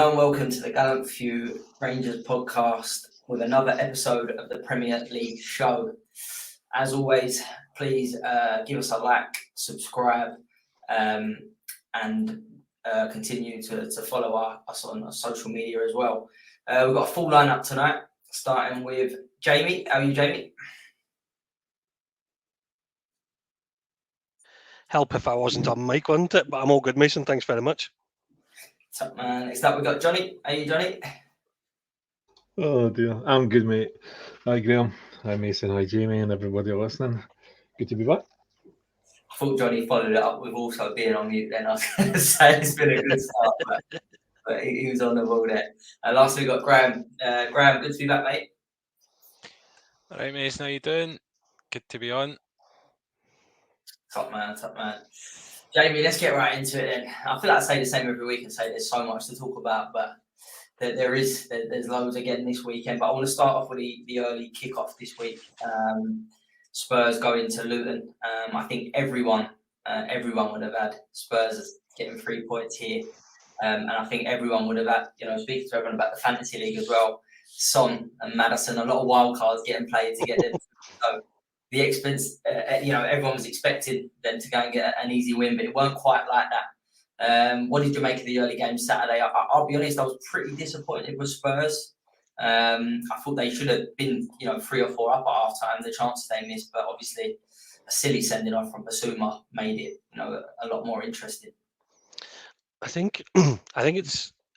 Hello and welcome to the Gallant Few Rangers podcast with another episode of the Premier League show. As always, please give us a like, subscribe, and continue to follow us on social media as well. We've got a full lineup tonight, starting with Jamie. How are you, Jamie? Help if I wasn't on mic, wouldn't it? But I'm all good, Mason. Thanks very much. Top man. Next up, we've got Johnny. How are you, Johnny? Oh dear, I'm good, mate. Hi, Graham. Hi, Mason. Hi, Jamie, and everybody listening. Good to be back. I thought Johnny followed it up with also being on mute then. I was going to say it's been a good start, but he was on the ball there. Lastly, we've got Graham. Graham, good to be back, mate. All right, Mason, how you doing? Good to be on. Top man. Jamie, let's get right into it then. I feel like I say the same every week and say there's so much to talk about, but there's loads again this weekend. But I want to start off with the early kickoff this week. Spurs going to Luton. I think everyone would have had Spurs getting 3 points here. And I think everyone would have had, speaking to everyone about the Fantasy League as well, Son and Maddison, a lot of wild cards getting played to get them. So the expense, everyone was expecting them to go and get an easy win, but it weren't quite like that. What did you make of the early game Saturday? I'll be honest, I was pretty disappointed with Spurs. I thought they should have been, 3 or 4 up at half time, the chances they missed, but obviously a silly sending off from Basuma made it, a lot more interesting. I think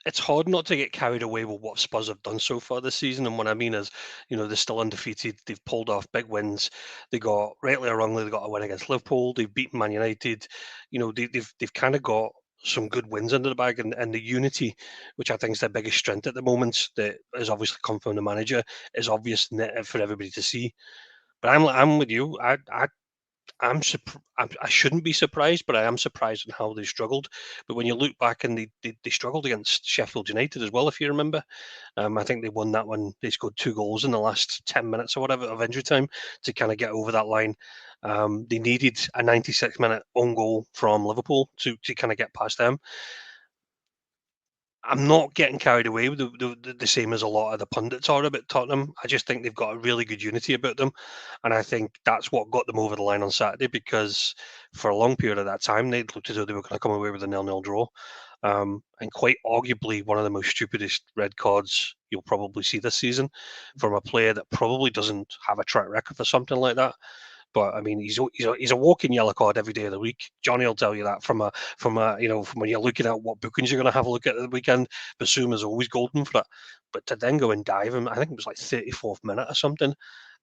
it's hard not to get carried away with what Spurs have done so far this season. And what I mean is, they're still undefeated. They've pulled off big wins. They got, rightly or wrongly, they got a win against Liverpool. They've beaten Man United. They've kind of got some good wins under the bag, and the unity, which I think is their biggest strength at the moment, that has obviously come from the manager, is obvious for everybody to see. But I'm with you. I shouldn't be surprised, but I am surprised on how they struggled. But when you look back, and they struggled against Sheffield United as well, if you remember. I think they won that one. They scored 2 goals in the last 10 minutes or whatever of injury time to kind of get over that line. They needed a 96-minute own goal from Liverpool to kind of get past them. I'm not getting carried away with the same as a lot of the pundits are about Tottenham. I just think they've got a really good unity about them. And I think that's what got them over the line on Saturday, because for a long period of that time, they looked as though they were going to come away with a 0-0 draw. And quite arguably one of the most stupidest red cards you'll probably see this season from a player that probably doesn't have a track record for something like that. But I mean, he's a walking yellow card every day of the week. Johnny will tell you that from when you're looking at what bookings you're going to have a look at the weekend. Basuma's always golden for it. But to then go and dive him, I think it was like 34th minute or something.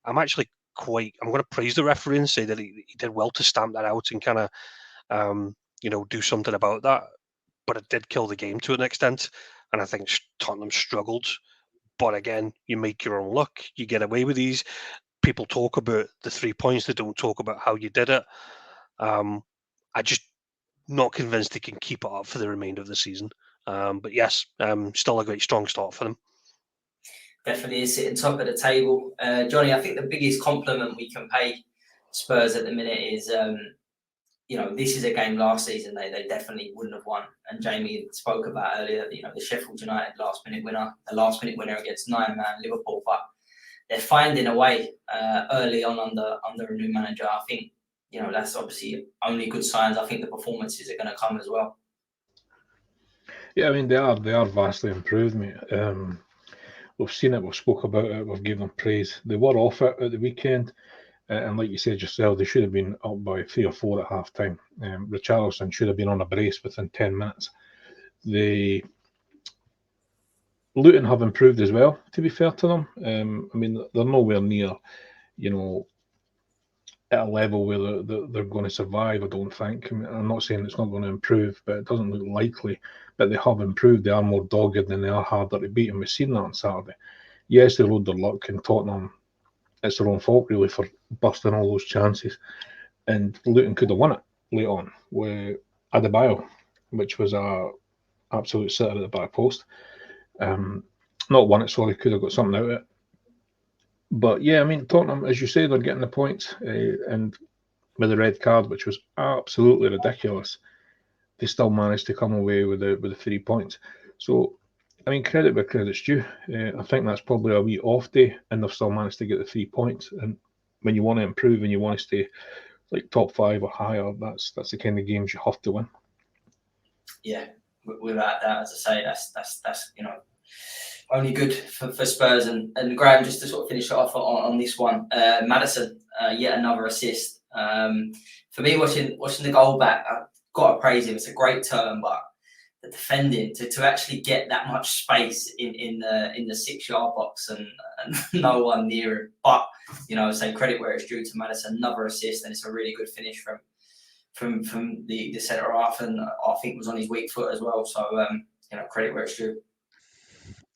I'm going to praise the referee and say that he did well to stamp that out and kind of do something about that. But it did kill the game to an extent, and I think Tottenham struggled. But again, you make your own luck. You get away with these. People talk about the 3 points. They don't talk about how you did it. I just not convinced they can keep it up for the remainder of the season. But yes, still a great strong start for them. Definitely is sitting top of the table. Johnny, I think the biggest compliment we can pay Spurs at the minute is, this is a game last season they definitely wouldn't have won. And Jamie spoke about earlier, the Sheffield United last minute winner against 9-man Liverpool. But they're finding a way early on under a new manager. I think, that's obviously only good signs. I think the performances are going to come as well. Yeah, I mean, they are vastly improved, mate. We've seen it, we've spoke about it, we've given them praise. They were off it at the weekend, and like you said yourself, they should have been up by 3 or 4 at half time. Richarlison should have been on a brace within 10 minutes. Luton have improved as well, to be fair to them. I mean, they're nowhere near, at a level where they're going to survive, I don't think. I mean, I'm not saying it's not going to improve, but it doesn't look likely. But they have improved. They are more dogged and they are harder to beat, and we've seen that on Saturday. Yes, they rode their luck, and Tottenham, it's their own fault, really, for busting all those chances. And Luton could have won it late on with Adebayo, which was a absolute sitter at the back post. Not won it, sorry, could have got something out of it. But yeah, I mean, Tottenham, as you say, they're getting the points, and with the red card, which was absolutely ridiculous, they still managed to come away with the 3 points. So I mean, credit where credit's due. I think that's probably a wee off day, and they've still managed to get the 3 points. And when you want to improve and you want to stay like top 5 or higher, that's the kind of games you have to win. Yeah, without that, as I say, that's only good for Spurs. And Graham, just to sort of finish it off on this one, Maddison, yet another assist. For me, watching the goal back, I've got to praise him. It's a great turn, but the defending to actually get that much space in the 6-yard box and no one near him. But say credit where it's due to Maddison, another assist, and it's a really good finish from the centre half, and I think was on his weak foot as well. So credit where it's due.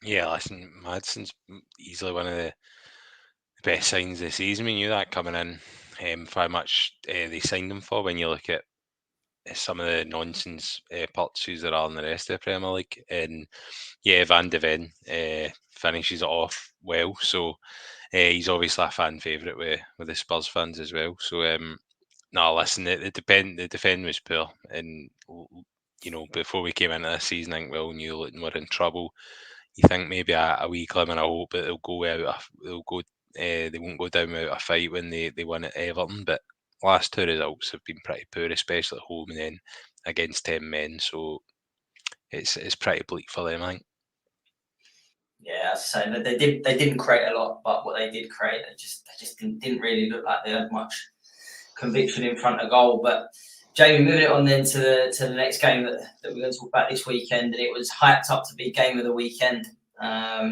Yeah, listen, Madson's easily one of the best signs this season. We knew that coming in for how much they signed him for. When you look at some of the nonsense purchases that are in the rest of the Premier League, and yeah, Van de Ven finishes it off well. So he's obviously a fan favourite with the Spurs fans as well. So no, listen, the defend was poor, and before we came into this season, I think we all knew Luton were in trouble. You think maybe a wee glimmer of hope that they won't go down without a fight when they win at Everton, but last 2 results have been pretty poor, especially at home and then against 10 men. So it's pretty bleak for them, I think. Yeah, as I say, they didn't create a lot, but what they did create, they just didn't really look like they had much conviction in front of goal. But Jamie, moving it on then to the next game that we're going to talk about this weekend, and it was hyped up to be game of the weekend. I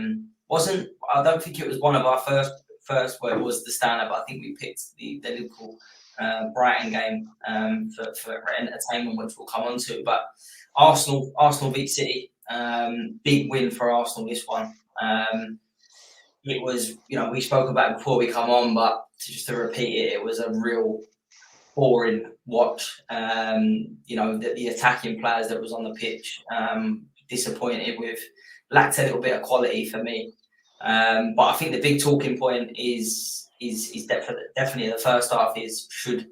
don't think it was one of our first where it was the stand-up. I think we picked the Liverpool Brighton game for entertainment, which we'll come on to. But Arsenal beat City. Big win for Arsenal, this one. It was, we spoke about it before we come on, but just to repeat it, it was a real boring watch. The attacking players that was on the pitch, disappointed with, lacked a little bit of quality for me. But I think the big talking point is definitely the first half is, should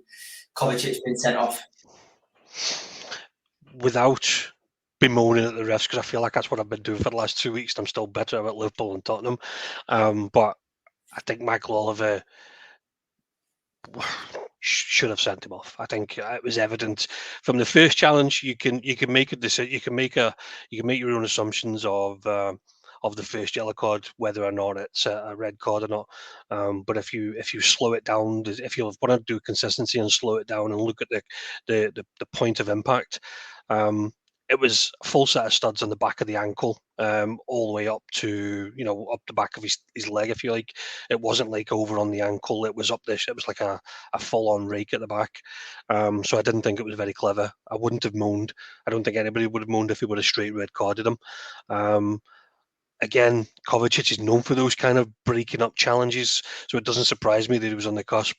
Kovacic been sent off? Without bemoaning at the refs, because I feel like that's what I've been doing for the last 2 weeks, and I'm still better about Liverpool and Tottenham. But I think Michael Oliver should have sent him off. I think it was evident from the first challenge. You can make a decision. You can make your own assumptions of the first yellow card, whether or not it's a red card or not. But if you slow it down, if you want to do consistency and slow it down and look at the point of impact, it was a full set of studs on the back of the ankle, all the way up to up the back of his leg, if you like. It wasn't like over on the ankle. It was up this. It was like a full-on rake at the back. So I didn't think it was very clever. I wouldn't have moaned. I don't think anybody would have moaned if he would have straight red carded him. Again, Kovacic is known for those kind of breaking up challenges, so it doesn't surprise me that he was on the cusp.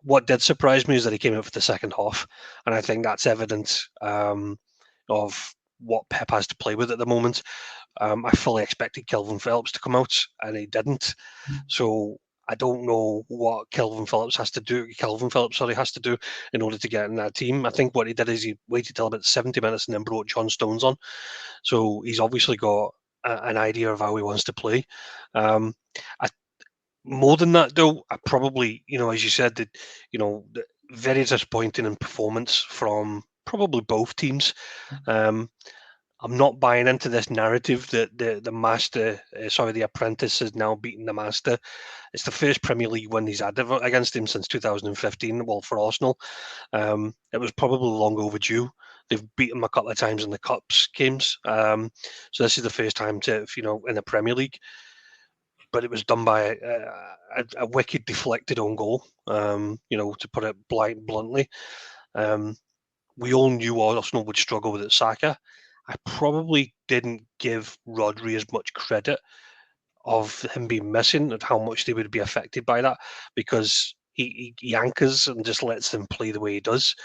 What did surprise me is that he came out for the second half, and I think that's evidence of what Pep has to play with at the moment. I fully expected Kelvin Phillips to come out, and he didn't. So I don't know what Kelvin Phillips has to do in order to get in that team. I think what he did is he waited till about 70 minutes and then brought John Stones on. So he's obviously got an idea of how he wants to play. More than that, though, I probably, as you said, that very disappointing in performance from probably both teams. I'm not buying into this narrative that the apprentice has now beaten the master. It's the first Premier League win he's had against him since 2015. Well, for Arsenal, it was probably long overdue. They've beaten him a couple of times in the Cups games, so this is the first time in the Premier League. But it was done by a wicked deflected own goal. To put it bluntly. We all knew Arsenal would struggle with Saka. I probably didn't give Rodri as much credit of him being missing and how much they would be affected by that, because he anchors and just lets them play the way he does.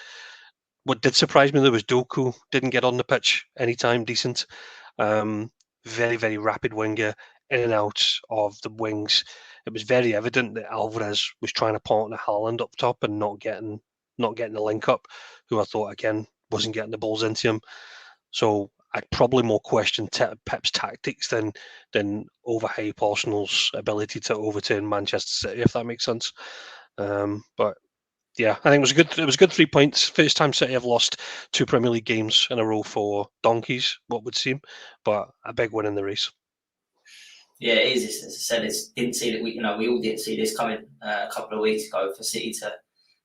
What did surprise me, though, was Doku didn't get on the pitch anytime decent. Very, very rapid winger, in and out of the wings. It was very evident that Alvarez was trying to partner Haaland up top and not getting the link up, who I thought again wasn't getting the balls into him. So I'd probably more question Pep's tactics than overhype Arsenal's ability to overturn Manchester City, if that makes sense. But yeah, I think it was a good 3 points. First time City have lost 2 Premier League games in a row for donkeys, what would seem, but a big win in the race. Yeah, it is. As I said, didn't see that we all didn't see this coming a couple of weeks ago for City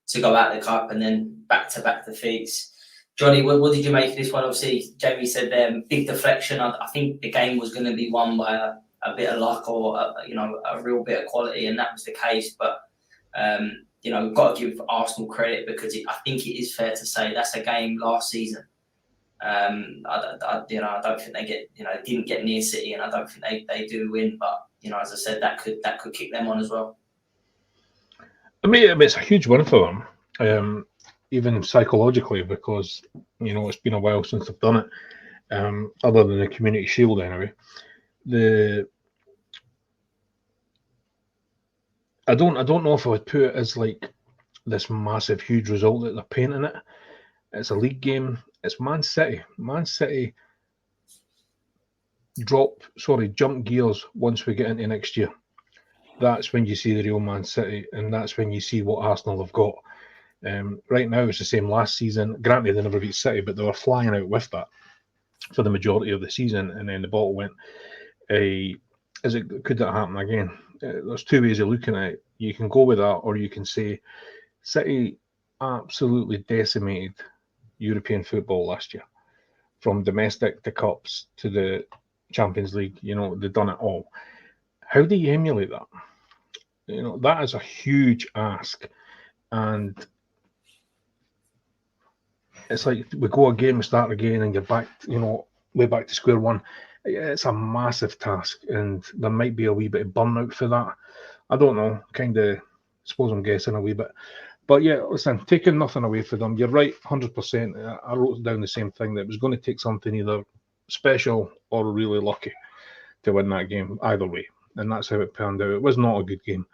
to go out the cup and then back-to-back defeats. Johnny, what did you make of this one? Obviously, Jamie said big deflection. I think the game was going to be won by a bit of luck or a real bit of quality, and that was the case. But we've got to give Arsenal credit because I think it is fair to say that's a game last season. I don't think they didn't get near City, and I don't think they do win. But as I said, that could kick them on as well. I mean, it's a huge win for them, even psychologically, because it's been a while since they've done it, other than the Community Shield anyway. I don't know if I would put it as like this massive, huge result that they're painting it. It's a league game. It's Man City. Man City jump gears once we get into next year. That's when you see the real Man City, and that's when you see what Arsenal have got. Right now, it's the same last season. Granted, they never beat City, but they were flying out with that for the majority of the season, and then the bottle went. Could that happen again? There's two ways of looking at it. You can go with that, or you can say City absolutely decimated European football last year, from domestic to cups to the Champions League. They've done it all. How do you emulate that? That is a huge ask, and it's like we go again, we start again, and you're back, way back to square one. It's a massive task, and there might be a wee bit of burnout for that. I don't know, suppose I'm guessing a wee bit. But yeah, listen, taking nothing away from them, you're right, 100%. I wrote down the same thing, that it was going to take something either special or really lucky to win that game, either way. And that's how it panned out. It was not a good game.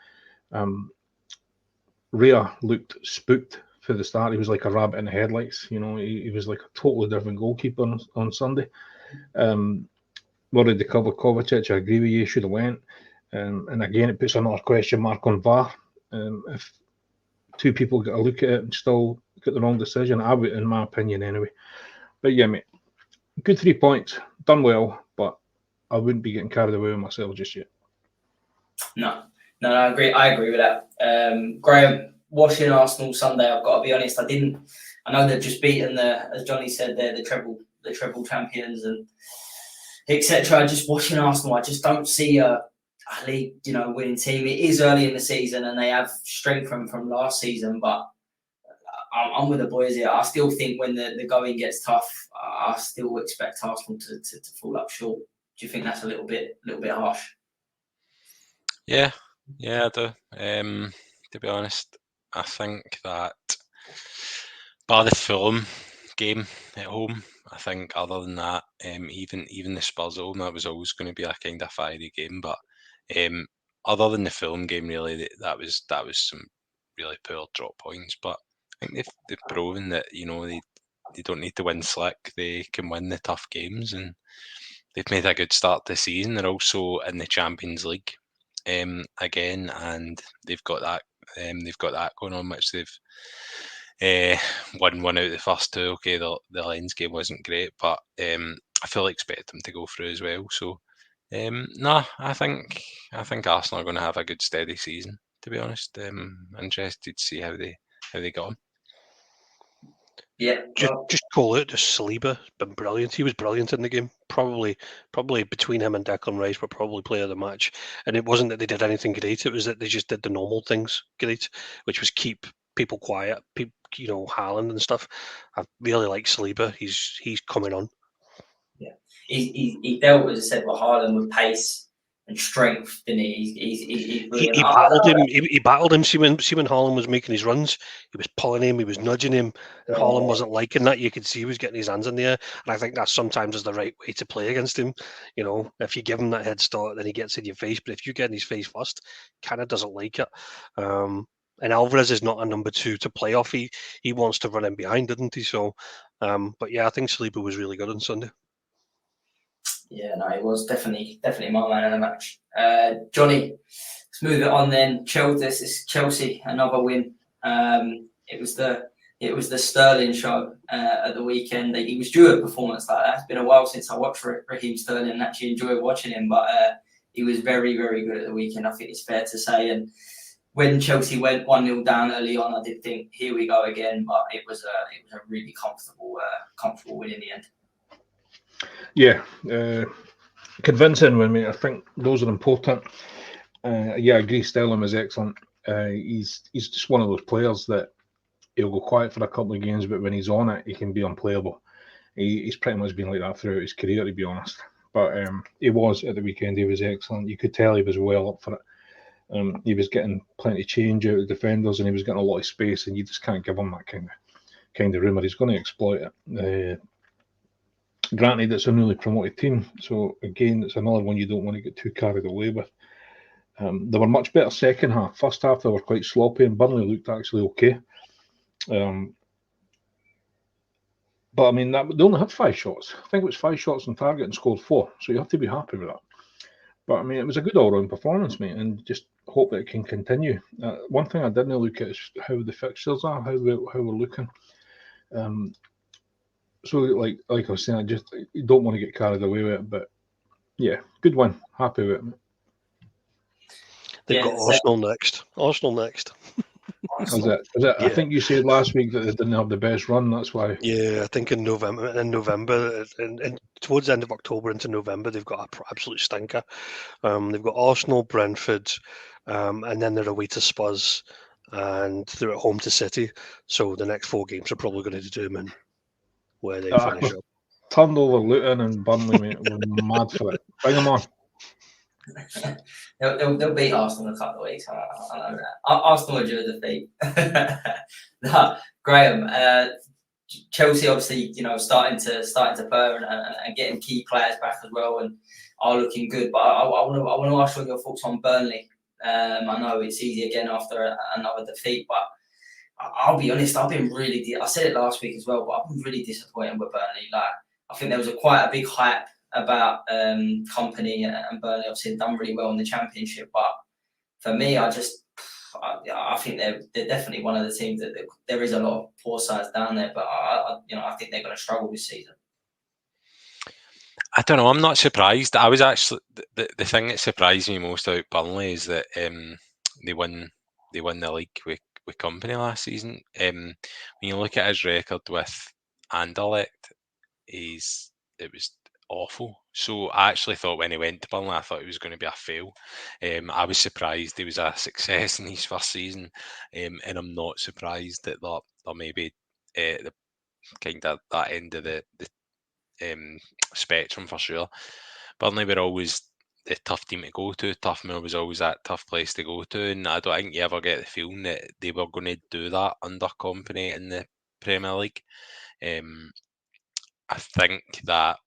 Rhea looked spooked for the start. He was like a rabbit in the headlights. He was like a totally different goalkeeper on Sunday. Worried to cover Kovacic. I agree with you, should have went. And again, it puts another question mark on VAR. If two people get a look at it and still get the wrong decision, I would, in my opinion anyway. But yeah, mate, good 3 points, done well, but I wouldn't be getting carried away with myself just yet. No, I agree with that. Graham, watching Arsenal Sunday, I've got to be honest, I know they've just beaten as Johnny said, they're the treble champions and etc. Just watching Arsenal, I just don't see a league, winning team. It is early in the season and they have strength from last season, but I'm with the boys here. I still think when the going gets tough, I still expect Arsenal to fall up short. Do you think that's a little bit harsh? Yeah, I do. To be honest, I think that bar the Fulham game at home, I think other than that, even the Spurs home, that was always going to be a kind of fiery game. But other than the Fulham game, really, that was some really poor drop points. But I think they've proven that they don't need to win slick; they can win the tough games, and they've made a good start this season. They're also in the Champions League again, and they've got that going on, which they've won one out of the first two. Okay, the Lens game wasn't great, but I fully expect them to go through as well. So I think Arsenal are going to have a good steady season, to be honest. Interested to see how they got on. Yeah, just call it. Just Saliba been brilliant. He was brilliant in the game. Probably between him and Declan Rice were probably player of the match. And it wasn't that they did anything great. It was that they just did the normal things great, which was keep people quiet. Haaland and stuff. I really like Saliba. He's coming on. Yeah, he dealt with, as I said, with Haaland with pace and strength, didn't he? He battled him. He battled him. See when Haaland was making his runs, he was pulling him, he was nudging him, and Haaland wasn't liking that. You could see he was getting his hands in the air, and I think that sometimes is the right way to play against him. If you give him that head start, then he gets in your face. But if you get in his face first, kind of doesn't like it. And Alvarez is not a number two to play off. He wants to run in behind, didn't he? So, but yeah, I think Saliba was really good on Sunday. Yeah, no, it was definitely my man of the match. Johnny, let's move it on then. Chelsea, another win. It was the Sterling show at the weekend. He was due a performance like that. It's been a while since I watched Raheem Sterling and actually enjoyed watching him, but he was very, very good at the weekend, I think it's fair to say. And when Chelsea went 1-0 down early on, I did think, here we go again, but it was a really comfortable win in the end. Yeah, convincing win, mate. I think those are important. I agree. Sterling was excellent. He's just one of those players that he'll go quiet for a couple of games, but when he's on it, he can be unplayable. He's pretty much been like that throughout his career, to be honest. But he was at the weekend. He was excellent. You could tell he was well up for it. He was getting plenty of change out of defenders, and he was getting a lot of space, and you just can't give him that kind of room, or he's going to exploit it. Granted, it's a newly promoted team, so again, it's another one you don't want to get too carried away with. They were much better second half. First half, they were quite sloppy, and Burnley looked actually okay. But I mean, they only had 5 shots. I think it was 5 shots on target and scored 4, so you have to be happy with that. But I mean, it was a good all-round performance, mate, and just hope that it can continue. One thing I didn't look at is how the fixtures are, how we're looking. So, like I was saying, you don't want to get carried away with it. But yeah, good win. Happy with it, mate. They've got Arsenal next. Is it? Yeah. I think you said last week that they didn't have the best run. That's why. Yeah, I think in November, and towards the end of October into November, they've got an absolute stinker. They've got Arsenal, Brentford, and then they're away to Spurs, and they're at home to City. So the next 4 games are probably going to determine where they finish up. Turned over Luton and Burnley, mate. We're mad for it. Bring them on. They'll beat Arsenal in a couple of weeks. I know that. Arsenal are due a defeat. No, Graham, Chelsea obviously, starting to purr and getting key players back as well, and are looking good. But I want to ask you your thoughts on Burnley. I know it's easy again after another defeat, but I'll be honest. I've been really. I said it last week as well, but I've been really disappointed with Burnley. Like, I think there was quite a big hype about Company and Burnley. Obviously done really well in the Championship, but for me, I think they're definitely one of the teams that there is a lot of poor sides down there, but I think they're going to struggle this season. I don't know. I'm not surprised. I was actually the thing that surprised me most about Burnley is that they won the league with Company last season. When you look at his record with Anderlecht, it was awful. So I actually thought when he went to Burnley, I thought it was going to be a fail. I was surprised he was a success in his first season, and I'm not surprised that they're maybe the kind of that end of the spectrum for sure. Burnley were always the tough team to go to. Toughmore was always that tough place to go to, and I don't think you ever get the feeling that they were going to do that under Company in the Premier League. I think that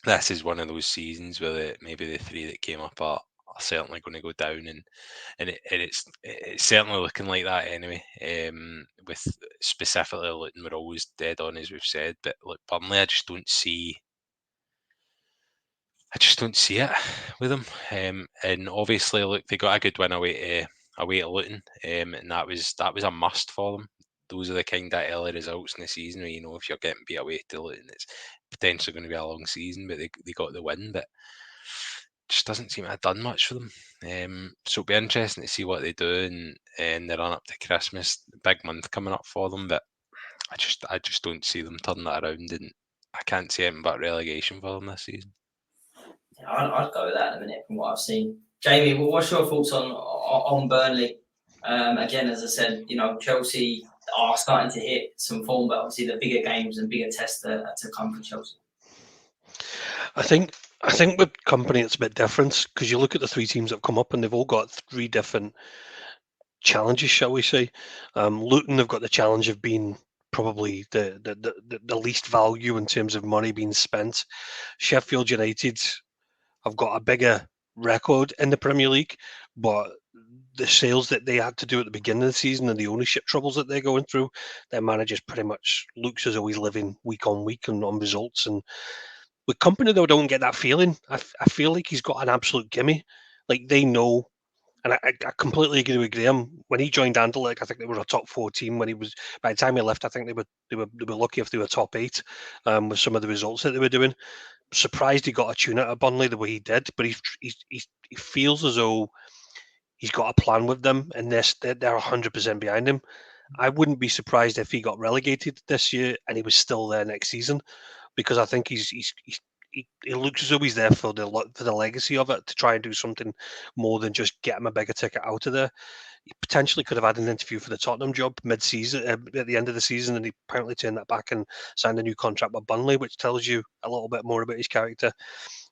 this is one of those seasons where maybe the 3 that came up are certainly going to go down, and it's certainly looking like that anyway. With specifically Luton, we're always dead on, as we've said, but look, Burnley, I just don't see it with them. And obviously, look, they got a good win away to Luton, and that was a must for them. Those are the kind of early results in the season where, if you're getting beat away to Luton, it's potentially going to be a long season, but they got the win, but just doesn't seem to have done much for them. So it'll be interesting to see what they do in the run up to Christmas. Big month coming up for them, but I just don't see them turning that around, and I can't see anything but relegation for them this season. Yeah, I'd go with that in a minute from what I've seen. Jamie, what's your thoughts on Burnley? Again, as I said, Chelsea are starting to hit some form, but obviously the bigger games and bigger tests to come for Chelsea. I think with Company it's a bit different, because you look at the 3 teams that have come up and they've all got 3 different challenges, shall we say. Luton have got the challenge of being probably the least value in terms of money being spent. Sheffield United have got a bigger record in the Premier League, but the sales that they had to do at the beginning of the season and the ownership troubles that they're going through, their managers pretty much looks as though he's living week on week and on results, and With Company, though, I don't get that feeling. I feel like he's got an absolute gimme. Like, they know, and I completely agree with Graham. When he joined Anderlecht, I think they were a top 4 team. When he was, by the time he left, I think they were lucky if they were top 8 with some of the results that they were doing. Surprised he got a tune out of Burnley the way he did, but he feels as though he's got a plan with them, and they're 100% behind him. I wouldn't be surprised if he got relegated this year and he was still there next season, because I think he looks as though he's there for the legacy of it, to try and do something more than just get him a bigger ticket out of there. He potentially could have had an interview for the Tottenham job mid-season, at the end of the season, and he apparently turned that back and signed a new contract with Burnley, which tells you a little bit more about his character.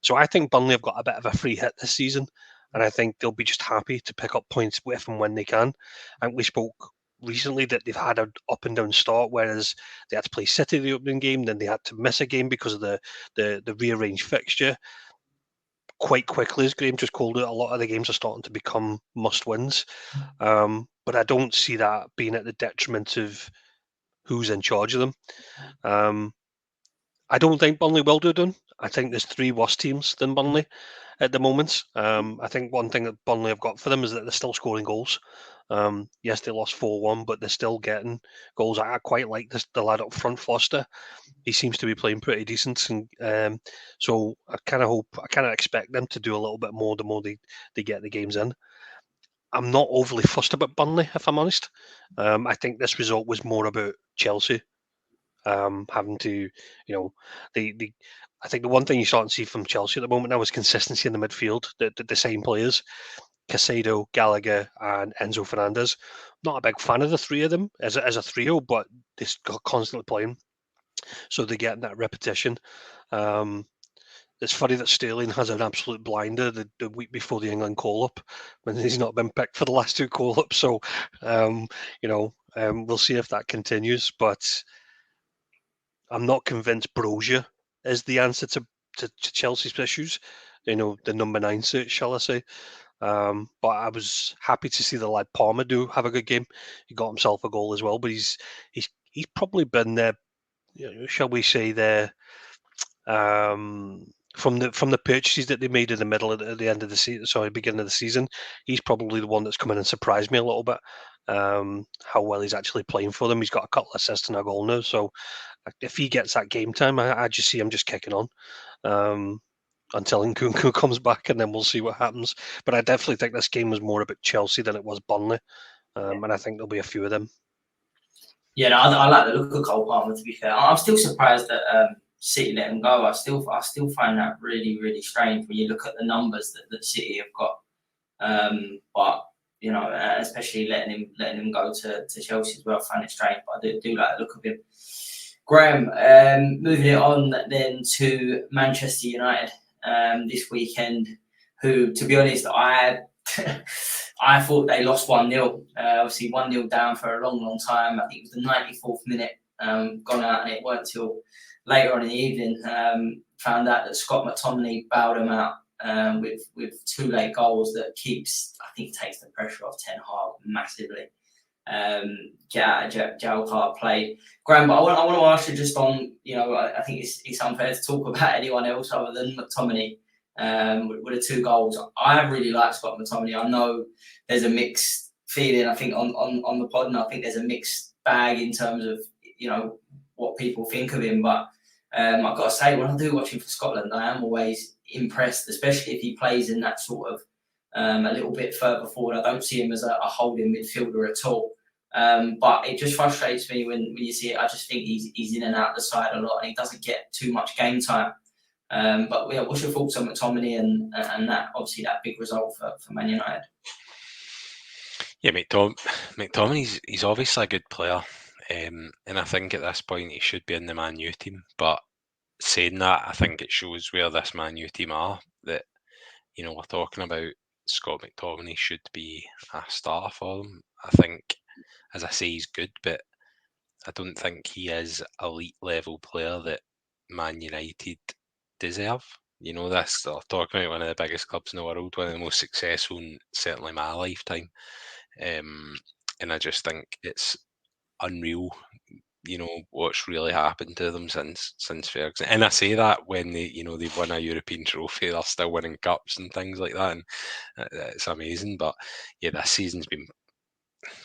So I think Burnley have got a bit of a free hit this season, and I think they'll be just happy to pick up points if and when they can. And we spoke recently that they've had an up and down start, whereas they had to play City the opening game, then they had to miss a game because of the rearranged fixture. Quite quickly, as Graham just called it, a lot of the games are starting to become must-wins. But I don't see that being at the detriment of who's in charge of them. I don't think Burnley will do done. I think there's 3 worse teams than Burnley at the moment. I think one thing that Burnley have got for them is that they're still scoring goals. Yes, they lost 4-1, but they're still getting goals. I quite like the lad up front, Foster. He seems to be playing pretty decent, and so I kind of expect them to do a little bit more the more they get the games in. I'm not overly fussed about Burnley, if I'm honest. I think this result was more about Chelsea having to, I think the one thing you start to see from Chelsea at the moment now is consistency in the midfield. The same players, Casado, Gallagher, and Enzo Fernandez. Not a big fan of the 3 of them as a trio, but they're constantly playing, so they're getting that repetition. It's funny that Sterling has an absolute blinder the week before the England call-up, when he's not been picked for the last 2 call-ups. So, we'll see if that continues. But I'm not convinced Brozier is the answer to Chelsea's issues. The number 9 search, shall I say. But I was happy to see the lad Palmer have a good game. He got himself a goal as well, but he's probably been there, shall we say, there from the purchases that they made in the middle at the end of the season, beginning of the season. He's probably the one that's come in and surprised me a little bit. How well he's actually playing for them. He's got a couple of assists and a goal now, so if he gets that game time, I just see him just kicking on until Nkunku comes back, and then we'll see what happens. But I definitely think this game was more about Chelsea than it was Burnley, and I think there'll be a few of them. Yeah, no, I like the look of Cole Palmer, to be fair. I'm still surprised that City let him go. I still find that really, really strange when you look at the numbers that City have got. But especially letting him go to Chelsea as well, I find it strange. But I do like the look of him. Graham, moving it on then to Manchester United this weekend, who, to be honest, I thought they lost 1-0. Obviously 1-0 down for a long, long time. I think it was the 94th minute gone out, and it weren't till later on in the evening found out that Scott McTominay bailed them out with 2 late goals that takes the pressure off Ten Hag massively. Get out of jail card play. Graham, but I want to ask you just on, I think it's unfair to talk about anyone else other than McTominay with the 2 goals. I really like Scott McTominay. I know there's a mixed feeling, I think, on the pod, and I think there's a mixed bag in terms of, what people think of him. But I've got to say, when I do watch him for Scotland, I am always impressed, especially if he plays in that sort of a little bit further forward. I don't see him as a holding midfielder at all. But it just frustrates me when you see it. I just think he's in and out of the side a lot, and he doesn't get too much game time. But yeah, what's your thoughts on McTominay and that, obviously, that big result for Man United? Yeah, McTominay, he's obviously a good player. And I think at this point he should be in the Man U team. But saying that, I think it shows where this Man U team are, that, we're talking about Scott McTominay should be a starter for them. I think, as I say, he's good, but I don't think he is elite level player that Man United deserve. This, they're talking about one of the biggest clubs in the world, one of the most successful in certainly my lifetime. And I just think it's unreal what's really happened to them since Ferguson. And I say that when they've won a European trophy, they're still winning cups and things like that, and it's amazing. But yeah, this season's been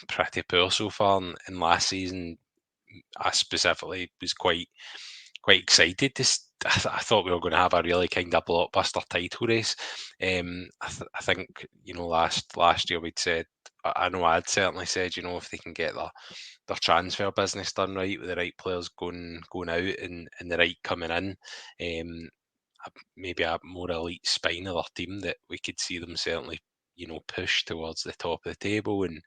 pretty poor so far, and last season I specifically was quite excited to. I thought we were going to have a really kind of blockbuster title race. I think last year we'd said, I know I'd certainly said, if they can get their transfer business done right, with the right players going out and the right coming in, maybe a more elite spine of their team, that we could see them certainly push towards the top of the table and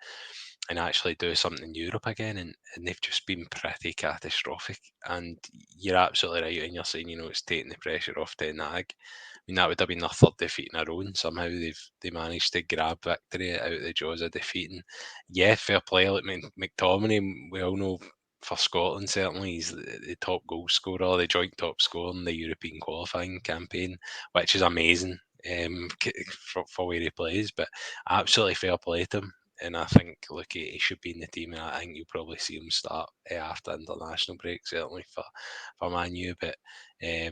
actually do something in Europe again, and they've just been pretty catastrophic. And you're absolutely right when you're saying, it's taking the pressure off Ten Hag. I mean, that would have been their third defeat in a row, and somehow they managed to grab victory out of the jaws of defeat. And yeah, fair play. Like McTominay, we all know, for Scotland certainly, he's the top goal scorer, the joint top scorer in the European qualifying campaign, which is amazing for where he plays. But absolutely fair play to him. And I think, look, he should be in the team, and I think you'll probably see him start after international break, certainly for Man U. But I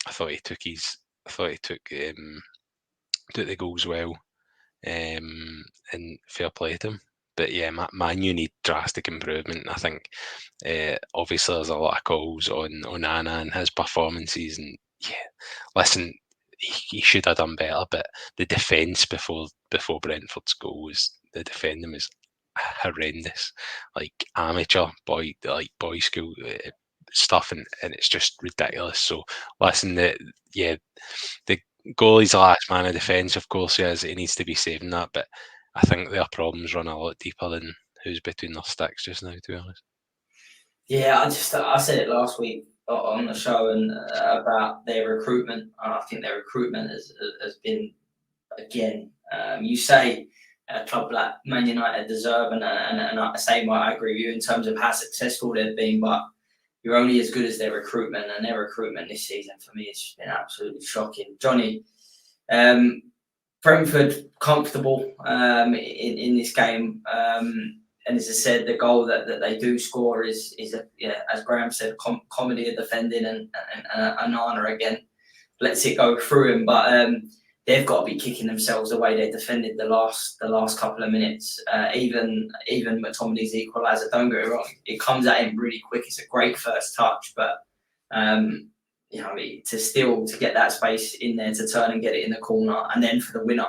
thought he took the goals well, and fair play to him. But yeah, Man U need drastic improvement. I think obviously there's a lot of calls on Anna and his performances, and yeah, listen, he should have done better. But the defence before Brentford's goal the defending was horrendous, like amateur boy school stuff, and it's just ridiculous. So listen, the goalie's the last man of defence, of course he is. He needs to be saving that, but I think their problems run a lot deeper than who's between their sticks just now, to be honest. Yeah, I said it last week on the show and about their recruitment. I think their recruitment has been, again, you say a club like Man United deserve, and I agree with you in terms of how successful they've been, but you're only as good as their recruitment, and their recruitment this season for me has been absolutely shocking. Johnny, Brentford comfortable in this game, and as I said, the goal that they do score is as Graham said, comedy of defending, and Nana again lets it go through him, but they've got to be kicking themselves the way they defended the last couple of minutes. Even McTominay's equaliser, don't get it wrong, it comes at him really quick. It's a great first touch, but to get that space in there to turn and get it in the corner, and then for the winner,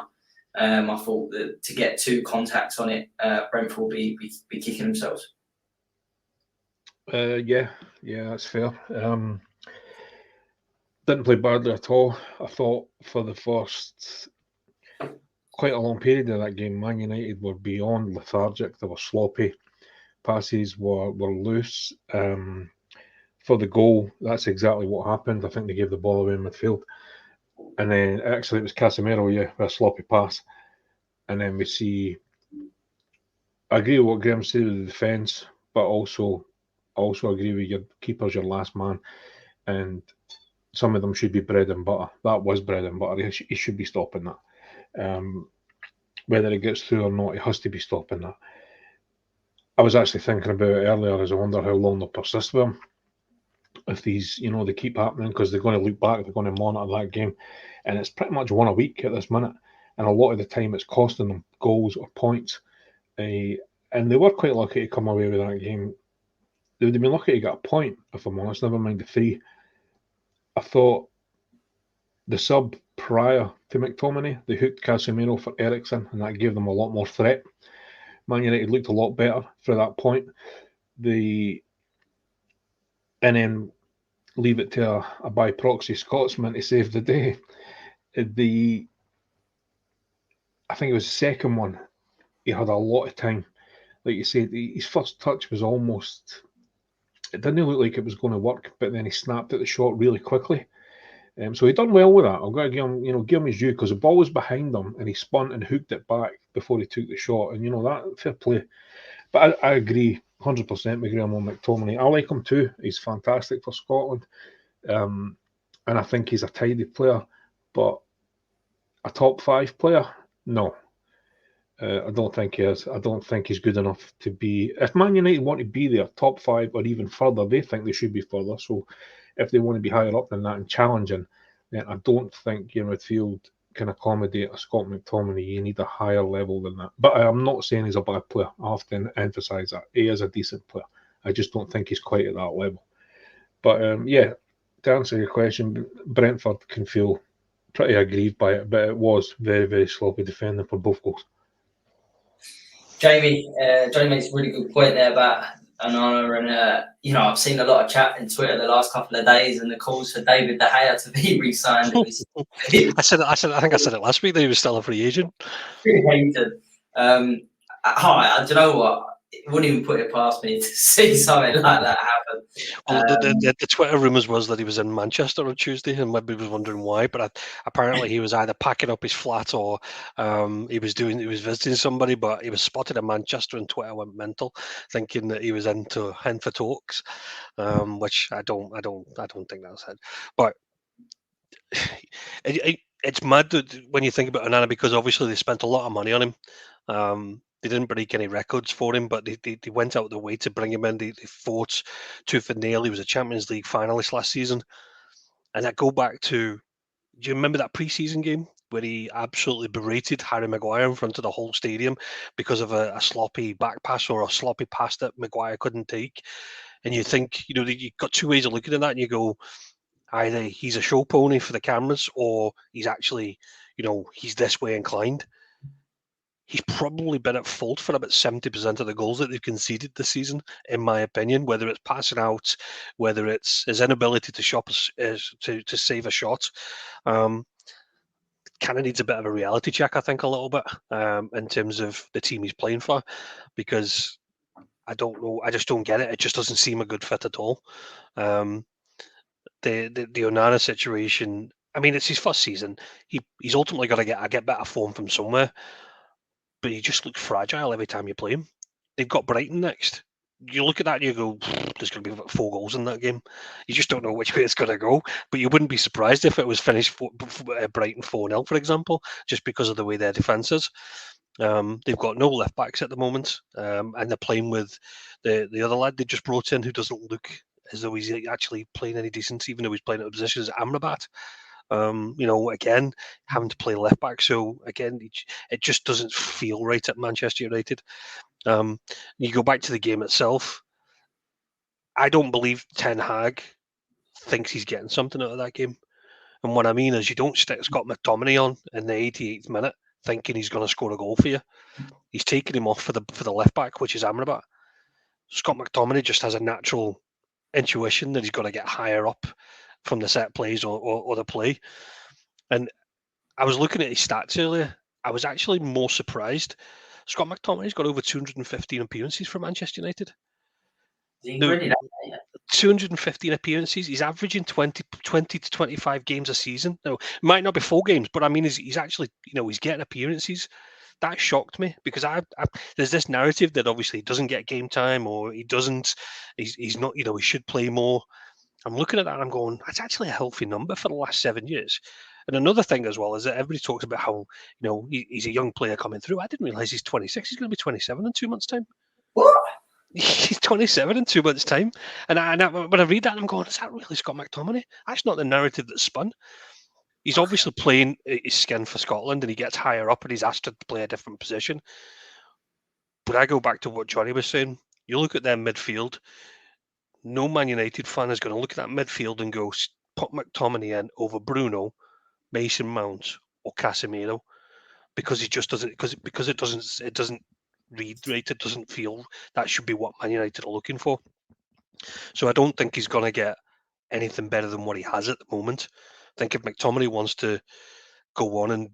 I thought that to get 2 contacts on it, Brentford will be kicking themselves. Yeah, that's fair. Didn't play badly at all. I thought for the first quite a long period of that game, Man United were beyond lethargic. They were sloppy. Passes were loose. For the goal, that's exactly what happened. I think they gave the ball away in midfield. And then actually it was Casemiro, with a sloppy pass. And then we see, I agree with what Graham said with the defence, but also agree with your keeper's your last man. And some of them should be bread and butter. That was bread and butter. He should be stopping that. Whether it gets through or not, he has to be stopping that. I was actually thinking about it earlier, as I wonder how long they'll persist with him. If these, they keep happening, because they're going to look back, they're going to monitor that game. And it's pretty much one a week at this minute. And a lot of the time it's costing them goals or points. And they were quite lucky to come away with that game. They would have been lucky to get a point, if I'm honest, never mind the 3. I thought the sub prior to McTominay, they hooked Casemiro for Eriksen, and that gave them a lot more threat. Man United looked a lot better for that point. And then leave it to a by proxy Scotsman to save the day. I think it was the second one. He had a lot of time. Like you said, his first touch was almost... It didn't look like it was going to work, but then he snapped at the shot really quickly. So he done well with that. I've got to give him his due, because the ball was behind him and he spun and hooked it back before he took the shot. And that, fair play. But I agree 100% with Graham on McTominay. I like him too. He's fantastic for Scotland. And I think he's a tidy player. But a top 5 player? No. I don't think he is. I don't think he's good enough to be. If Man United want to be there, top 5 or even further, they think they should be further. So if they want to be higher up than that and challenging, then I don't think your midfield can accommodate a Scott McTominay. You need a higher level than that. But I'm not saying he's a bad player. I have to emphasise that. He is a decent player. I just don't think he's quite at that level. But yeah, to answer your question, Brentford can feel pretty aggrieved by it, but it was very, very sloppy defending for both goals. Jamie makes a really good point there about Onana, and I've seen a lot of chat in Twitter the last couple of days, and the calls for David De Gea to be re-signed. I think I said it last week that he was still a free agent. Hated. Do you know what? It wouldn't even put it past me to see something like that happen. Well, the Twitter rumours was that he was in Manchester on Tuesday, and maybe was wondering why. But apparently, he was either packing up his flat or he was visiting somebody. But he was spotted in Manchester, and Twitter went mental, thinking that he was in for talks, which I don't think that's it. But it's mad when you think about Onana, because obviously they spent a lot of money on him. They didn't break any records for him, but they went out of the way to bring him in. They fought tooth and nail. He was a Champions League finalist last season. And I go back to, do you remember that pre-season game where he absolutely berated Harry Maguire in front of the whole stadium because of a sloppy back pass or a sloppy pass that Maguire couldn't take? And you think, you've got two ways of looking at that, and you go, either he's a show pony for the cameras, or he's actually, he's this way inclined. He's probably been at fault for about 70% of the goals that they've conceded this season, in my opinion, whether it's passing out, whether it's his inability to save a shot. Kind of needs a bit of a reality check, I think, a little bit, in terms of the team he's playing for, because I don't know, I just don't get it. It just doesn't seem a good fit at all. The Onana situation, I mean, it's his first season. He's ultimately got to get better form from somewhere. But he just looks fragile every time you play him. They've got Brighton next. You look at that and you go, there's going to be about 4 goals in that game. You just don't know which way it's going to go. But you wouldn't be surprised if it was finished Brighton 4-0, for example, just because of the way their defence is. They've got no left backs at the moment, and they're playing with the other lad they just brought in, who doesn't look as though he's actually playing any decent, even though he's playing at a position as Amrabat. Again, having to play left back. So again, it just doesn't feel right at Manchester United. You go back to the game itself. I don't believe Ten Hag thinks he's getting something out of that game. And what I mean is, you don't stick Scott McTominay on in the 88th minute thinking he's going to score a goal for you. He's taking him off for the left back, which is Amrabat. Scott McTominay just has a natural intuition that he's got to get higher up from the set plays or the play. And I was looking at his stats earlier. I was actually more surprised. Scott McTominay's got over 215 appearances for Manchester United. 215 appearances. He's averaging 20 to 25 games a season. Now, it might not be full games, but I mean, he's actually, he's getting appearances. That shocked me, because there's this narrative that obviously he doesn't get game time, or he's not, he should play more. I'm looking at that and I'm going, that's actually a healthy number for the last 7 years. And another thing as well is that everybody talks about how, he's a young player coming through. I didn't realise he's 26. He's going to be 27 in 2 months' time. What? He's 27 in 2 months' time. And when I read that, I'm going, is that really Scott McTominay? That's not the narrative that's spun. He's obviously playing his skin for Scotland, and he gets higher up and he's asked to play a different position. But I go back to what Johnny was saying. You look at their midfield. No Man United fan is going to look at that midfield and go, put McTominay in over Bruno, Mason Mount, or Casemiro, because he just doesn't, because it doesn't read right. It doesn't feel that should be what Man United are looking for. So I don't think he's going to get anything better than what he has at the moment. I think if McTominay wants to go on and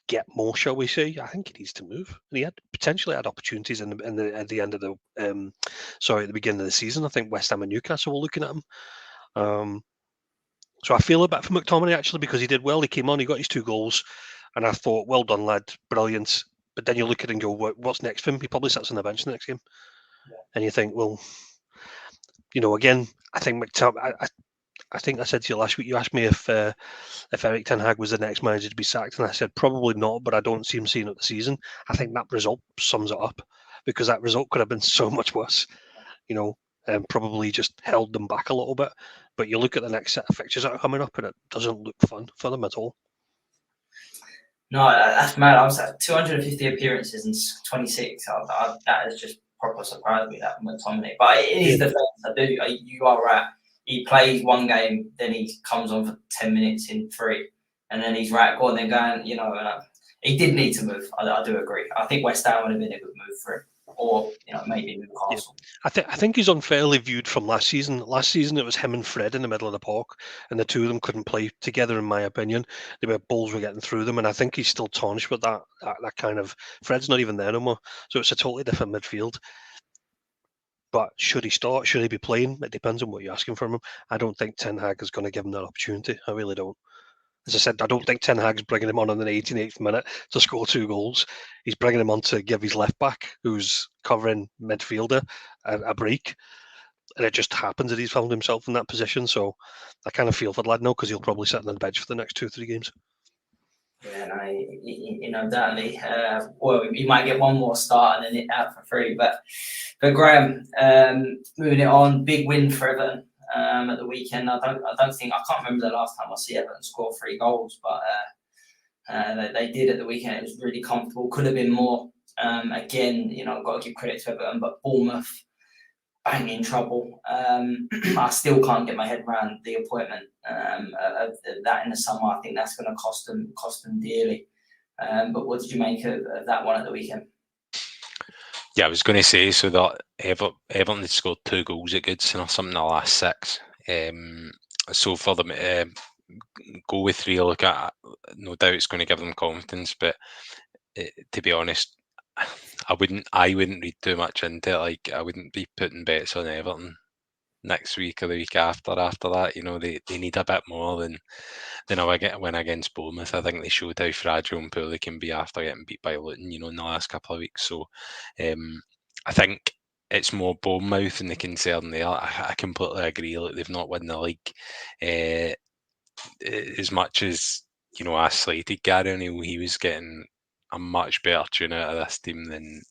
get more, shall we say, I think he needs to move. And he had potentially had opportunities at the end of the at the beginning of the season. I think West Ham and Newcastle were looking at him. So I feel a bit for McTominay, actually, because he did well. He came on, he got his 2 goals, and I thought, well done, lad, brilliant. But then you look at it and go, what's next for him? He probably sits on the bench the next game. Yeah. And you think, well, again, I think McTominay, I think I said to you last week, you asked me if Erik ten Hag was the next manager to be sacked, and I said probably not, but I don't see him seeing it the season. I think that result sums it up, because that result could have been so much worse, and probably just held them back a little bit. But you look at the next set of fixtures that are coming up, and it doesn't look fun for them at all. No, that's mad. I was at 250 appearances and 26. That has just proper surprised me, that McTominay. But in his defence, you are right. He plays one game, then he comes on for 10 minutes in 3, and then he's right, go on, then going, he did need to move. I do agree. I think West Ham would have been a good move for him, or maybe Newcastle. Yeah. I think he's unfairly viewed from last season. Last season it was him and Fred in the middle of the park, and the two of them couldn't play together, in my opinion. Balls were getting through them, and I think he's still tarnished with that kind of. Fred's not even there no more, so it's a totally different midfield. But should he start? Should he be playing? It depends on what you're asking from him. I don't think Ten Hag is going to give him that opportunity. I really don't. As I said, I don't think Ten Hag's bringing him on in the 88th minute to score 2 goals. He's bringing him on to give his left back, who's covering midfielder, a break. And it just happens that he's found himself in that position. So I kind of feel for the lad now, because he'll probably sit on the bench for the next 2-3 games. Yeah, definitely. Well, he might get one more start and then it out for free. But Graham, moving it on, big win for Everton at the weekend. I can't remember the last time I see Everton score 3 goals, but they did at the weekend. It was really comfortable. Could have been more. Again, got to give credit to Everton, but Bournemouth bang in trouble. I still can't get my head around the appointment of that in the summer. I think that's going to cost them dearly. But what did you make of that one at the weekend? Yeah, I was going to say, so that Everton had scored 2 goals at Goodson or something in the last 6. So for them go with 3, look at, no doubt it's going to give them confidence, but to be honest, I wouldn't read too much into it. Like, I wouldn't be putting bets on Everton next week or the week after that. They need a bit more than a win against Bournemouth. I think they showed how fragile and poor they can be after getting beat by Luton, in the last couple of weeks. So I think it's more Bournemouth and the concern there. I completely agree. Like, they've not won the league as much as I slated Gary O'Neill. He was getting a much better tune out of this team than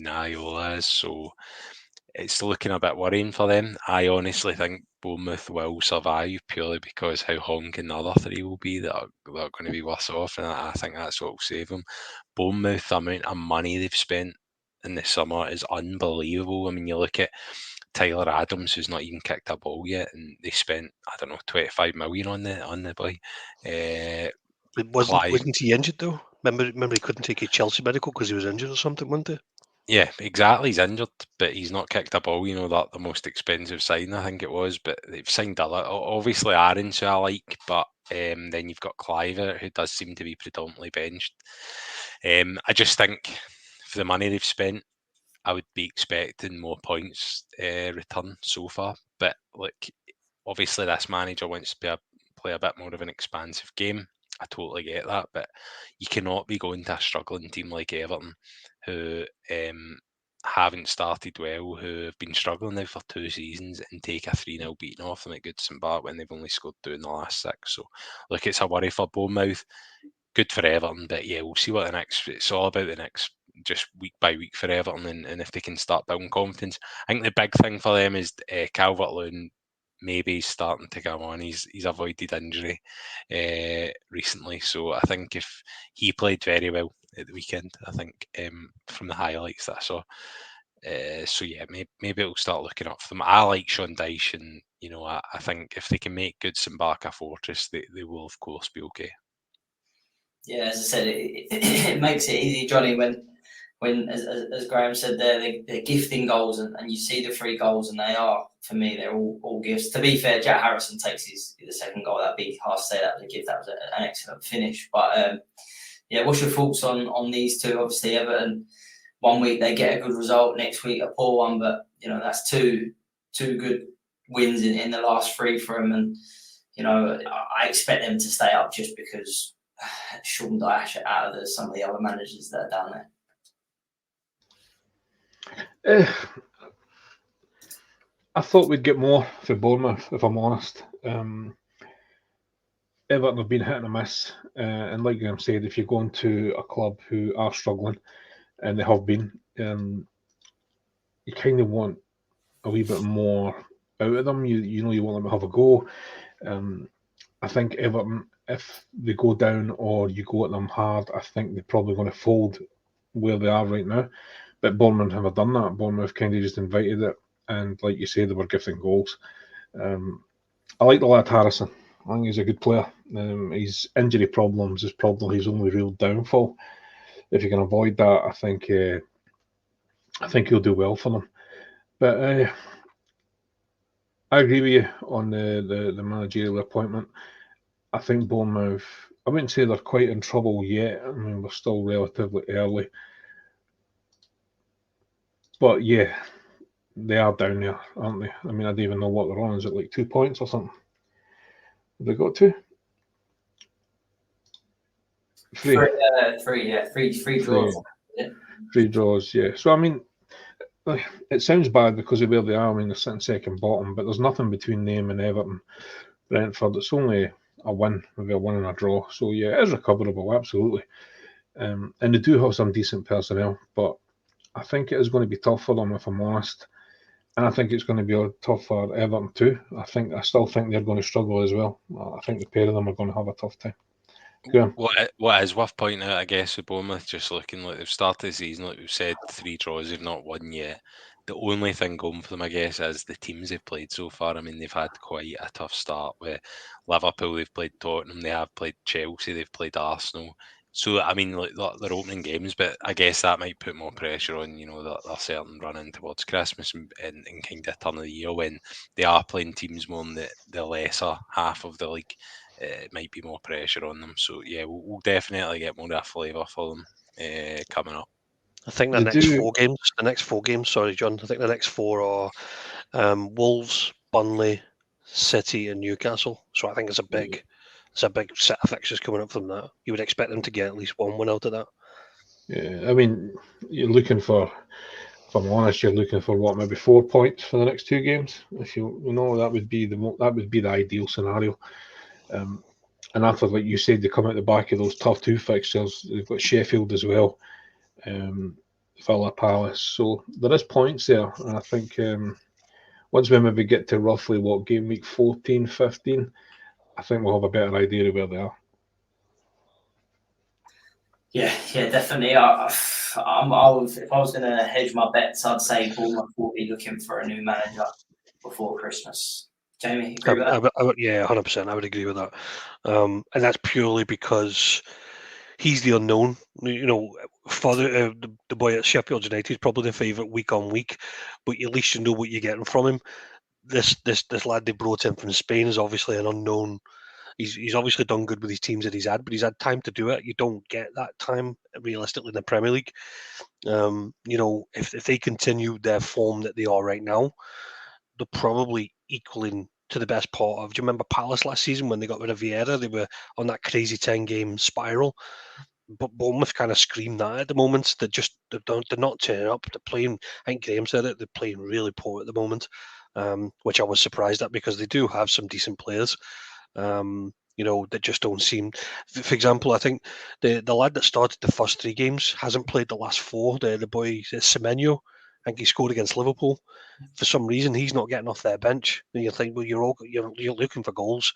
Iola is. So it's looking a bit worrying for them. I honestly think Bournemouth will survive purely because how honking the other 3 will be that are going to be worse off, and I think that's what will save them. Bournemouth, the amount of money they've spent in the summer is unbelievable. I mean, you look at Tyler Adams, who's not even kicked a ball yet, and they spent 25 million on the boy. Wasn't he injured though? Remember he couldn't take his Chelsea medical because he was injured or something, wasn't he? Yeah, exactly. He's injured, but he's not kicked a ball. That the most expensive sign, I think it was. But they've signed a lot. Obviously, Aaron's who I like, but then you've got Cliver, who does seem to be predominantly benched. I just think for the money they've spent, I would be expecting more points return so far. But obviously, this manager wants to play a bit more of an expansive game. I totally get that, but you cannot be going to a struggling team like Everton, who haven't started well, who have been struggling now for 2 seasons, and take a 3-0 beating off them at Goodson Park when they've only scored 2 in the last 6. So, it's a worry for Bournemouth. Good for Everton, but yeah, we'll see what it's all about the next, just week by week for Everton, and if they can start building confidence. I think the big thing for them is Calvert-Lewin. Maybe he's starting to come on. He's avoided injury recently, so I think if he played very well at the weekend, I think from the highlights that I saw. So yeah, maybe it'll start looking up for them. I like Sean Dyche, and I think if they can make Goodson Park a fortress, they will of course be okay. Yeah, as I said, it makes it easy, Johnny, when as Graham said there, they're gifting goals, and you see the 3 goals, and for me, they're all gifts. To be fair, Jack Harrison takes the second goal. That'd be hard to say that was a gift. That was an excellent finish. But yeah, what's your thoughts on these two? Obviously, Everton, one week they get a good result, next week a poor one, but that's two good wins in the last 3 for them, and I expect them to stay up just because Sean Dyche out of some of the other managers that are down there. I thought we'd get more for Bournemouth, if I'm honest. Everton have been hit and miss, and like Graham said, if you're going to a club who are struggling, and they have been, you kind of want a wee bit more out of them. You know you want them to have a go. I think Everton, if they go down or you go at them hard, I think they're probably going to fold where they are right now. But Bournemouth haven't done that. Bournemouth kind of just invited it, and like you say, they were gifting goals. I like the lad Harrison. I think he's a good player. His injury problems is probably his only real downfall. If you can avoid that, I think he'll do well for them. But I agree with you on the managerial appointment. I think Bournemouth, I wouldn't say they're quite in trouble yet. I mean, we're still relatively early. But yeah, they are down there, aren't they? I mean, I don't even know what they're on. Is it like 2 points or something? Have they got 2? Three draws. Yeah. 3 draws, yeah. So, I mean, it sounds bad because of where they are. I mean, they're sitting second bottom, but there's nothing between them and Everton. Brentford, it's only a win, maybe a win and a draw. So, yeah, it is recoverable, absolutely. And they do have some decent personnel, but I think it is going to be tough for them, if I'm honest. And I think it's going to be tough for Everton too. I still think they're going to struggle as well. I think the pair of them are going to have a tough time. Yeah. What is worth pointing out, I guess, with Bournemouth, just looking like they've started the season, like we've said, 3 draws, they've not won yet. The only thing going for them, I guess, is the teams they've played so far. I mean, they've had quite a tough start with Liverpool, they've played Tottenham, they have played Chelsea, they've played Arsenal. So, I mean, like they're opening games, but I guess that might put more pressure on, they're certain running towards Christmas and kind of turn of the year when they are playing teams more in the lesser half of the league. It might be more pressure on them. So, yeah, we'll definitely get more of a flavour for them coming up. I think the next 4 games, sorry, John, I think the next 4 are Wolves, Burnley, City and Newcastle. So I think it's a big set of fixtures coming up from that. You would expect them to get at least 1 win out of that. Yeah, I mean, you're looking for, if I'm honest, you're looking for what, maybe 4 points for the next 2 games. If that would be the ideal scenario. And after, like you said, they come out the back of those tough 2 fixtures. They've got Sheffield as well, Villa, Palace. So there is points there, and I think once we maybe get to roughly game week 14, 15, I think we'll have a better idea of where they are. Yeah, definitely. If I was going to hedge my bets, I'd say Bournemouth will be looking for a new manager before Christmas. Jamie, agree with that? Yeah, 100%. I would agree with that. And that's purely because he's the unknown. For the boy at Sheffield United is probably the favourite week on week, but at least you know what you're getting from him. This lad they brought in from Spain is obviously an unknown. He's obviously done good with his teams that he's had, but he's had time to do it. You don't get that time realistically in the Premier League. If they continue their form that they are right now, they're probably equaling to the best part of. Do you remember Palace last season when they got rid of Vieira? They were on that crazy 10-game spiral. But Bournemouth kind of scream that at the moment. They're not turning up. They're playing. I think Graham said it. They're playing really poor at the moment, which I was surprised at because they do have some decent players. That just don't seem. For example, I think the lad that started the first 3 games hasn't played the last 4. The boy Semenyo, I think he scored against Liverpool. For some reason, he's not getting off their bench. And you think, well, you're looking for goals.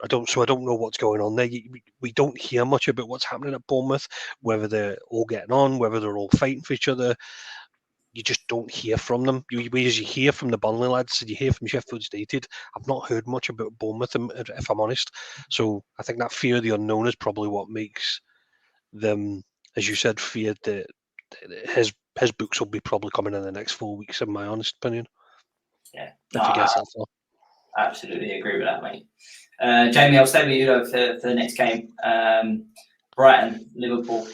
I don't know what's going on there. We don't hear much about what's happening at Bournemouth, whether they're all getting on, whether they're all fighting for each other. You just don't hear from them. You hear from the Burnley lads and you hear from Sheffield United. I've not heard much about Bournemouth, if I'm honest. So I think that fear of the unknown is probably what makes them, as you said, feared that his books will be probably coming in the next 4 weeks, in my honest opinion. Yeah. Absolutely agree with that, mate. Jamie, I'll stay with you for the next game. Brighton, Liverpool.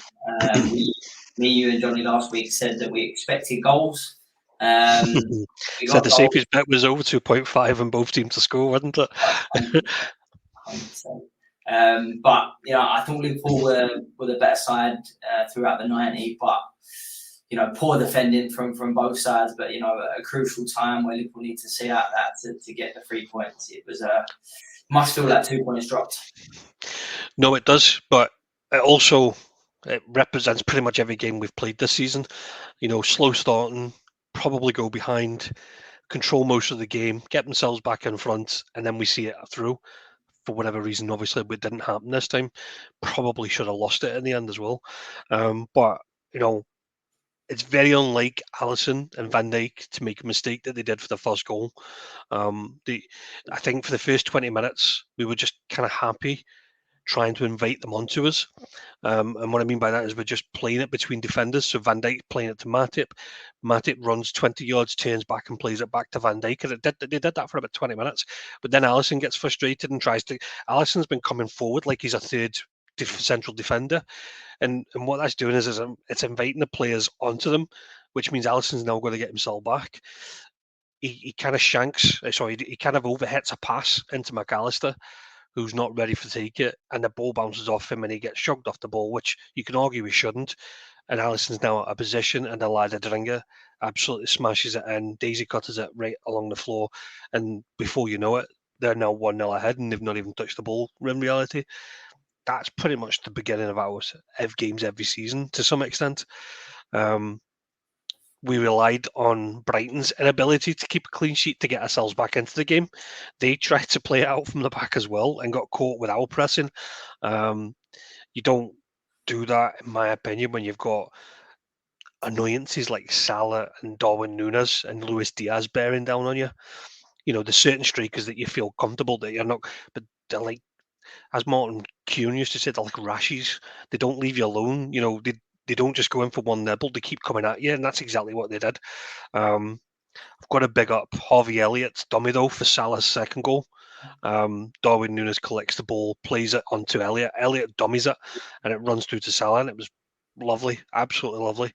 Me, you, and Johnny last week said that we expected goals. Said the safest bet was over 2.5 and both teams to score, wasn't it? 100%. But I thought Liverpool were the better side throughout the 90. But poor defending from both sides, but a crucial time where Liverpool need to see out that to get the 3 points. It was must feel like 2 points dropped. No, it does, but it represents pretty much every game we've played this season. Slow starting, probably go behind, control most of the game, get themselves back in front, and then we see it through. For whatever reason, obviously, it didn't happen this time. Probably should have lost it in the end as well. But it's very unlike Alisson and Van Dijk to make a mistake that they did for the first goal. I think for the first 20 minutes, we were just kind of happy trying to invite them onto us. And what I mean by that is we're just playing it between defenders. So Van Dijk playing it to Matip. Matip runs 20 yards, turns back and plays it back to Van Dijk. And they did that for about 20 minutes. But then Alisson gets frustrated and tries to... Alisson's been coming forward like he's a third central defender. And what that's doing is it's inviting the players onto them, which means Alisson's now going to get himself back. He kind of he kind of overhits a pass into McAllister, who's not ready to take it, and the ball bounces off him and he gets shrugged off the ball, which you can argue he shouldn't. And Alisson's now at a position, and Alada Dringa absolutely smashes it in. Daisy cutters it right along the floor, and before you know it, they're now 1-0 ahead, and they've not even touched the ball in reality. That's pretty much the beginning of our games every season to some extent. We relied on Brighton's inability to keep a clean sheet to get ourselves back into the game. They tried to play it out from the back as well and got caught with our pressing. You don't do that, in my opinion, when you've got annoyances like Salah and Darwin Núñez and Luis Diaz bearing down on you. There's certain strikers that you feel comfortable that you're not, but they're like, as Martin Keown used to say, they're like rashes. They don't leave you alone. They don't just go in for one nibble. They keep coming at you, and that's exactly what they did. I've got to big up Harvey Elliott's dummy though for Salah's second goal. Darwin Núñez collects the ball, plays it onto Elliott. Elliott dummies it, and it runs through to Salah, and it was lovely, absolutely lovely.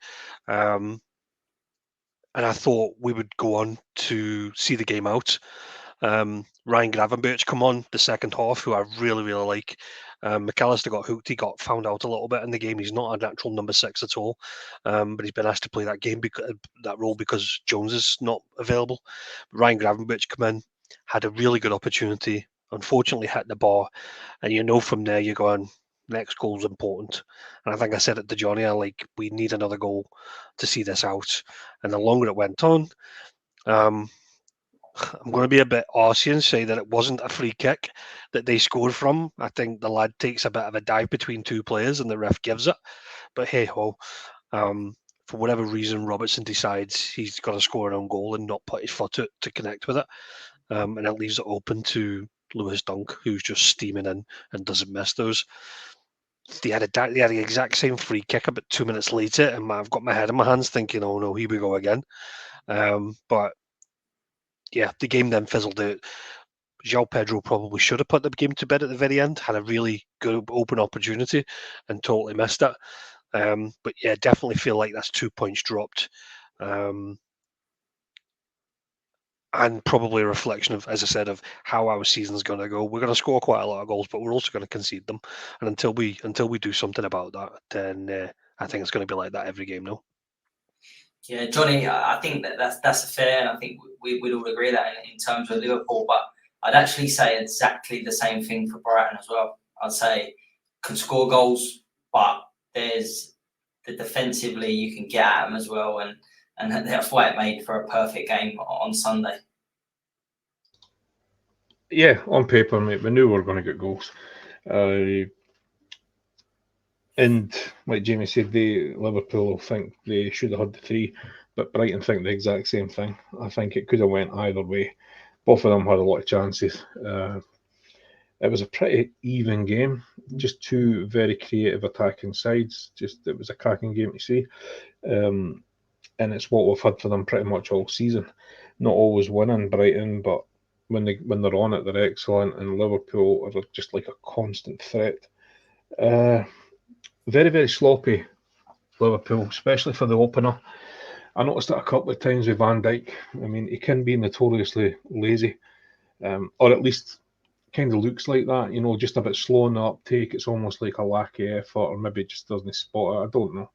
And I thought we would go on to see the game out. Ryan Gravenberch come on the second half, who I really, really like. McAllister got hooked. He got found out a little bit in the game. He's not a natural number 6 at all, but he's been asked to play that role because Jones is not available. Ryan Gravenberch come in, had a really good opportunity. Unfortunately, hit the bar, and from there you're going, next goal's important. And I think I said it to Johnny, we need another goal to see this out. And the longer it went on, I'm going to be a bit arsey and say that it wasn't a free kick that they scored from. I think the lad takes a bit of a dive between two players and the ref gives it. But hey ho, for whatever reason, Robertson decides he's going to score an own goal and not put his foot to connect with it. And it leaves it open to Lewis Dunk, who's just steaming in and doesn't miss those. They had the exact same free kick about 2 minutes later, and I've got my head in my hands thinking, oh no, here we go again. But yeah, the game then fizzled out. João Pedro probably should have put the game to bed at the very end, had a really good open opportunity and totally missed it. But yeah, definitely feel like that's 2 points dropped. And probably a reflection of, as I said, of how our season's going to go. We're going to score quite a lot of goals, but we're also going to concede them. And until we do something about that, then I think it's going to be like that every game now. Yeah, Johnny, I think that's fair, and I think we'd all agree that in terms of Liverpool. But I'd actually say exactly the same thing for Brighton as well. I'd say can score goals, but there's the defensively you can get at them as well, and that's why it made for a perfect game on Sunday. Yeah, on paper, mate, we knew we were going to get goals. And like Jamie said, Liverpool think they should have had the 3, but Brighton think the exact same thing. I think it could have went either way. Both of them had a lot of chances. It was a pretty even game, just two very creative attacking sides. It was a cracking game to see. And it's what we've had for them pretty much all season. Not always winning, Brighton, but when they're on it, they're excellent. And Liverpool are just like a constant threat. Very, very sloppy, Liverpool, especially for the opener. I noticed it a couple of times with Van Dijk. I mean, he can be notoriously lazy, or at least kind of looks like that, just a bit slow in the uptake. It's almost like a lack of effort, or maybe just doesn't spot it. I don't know.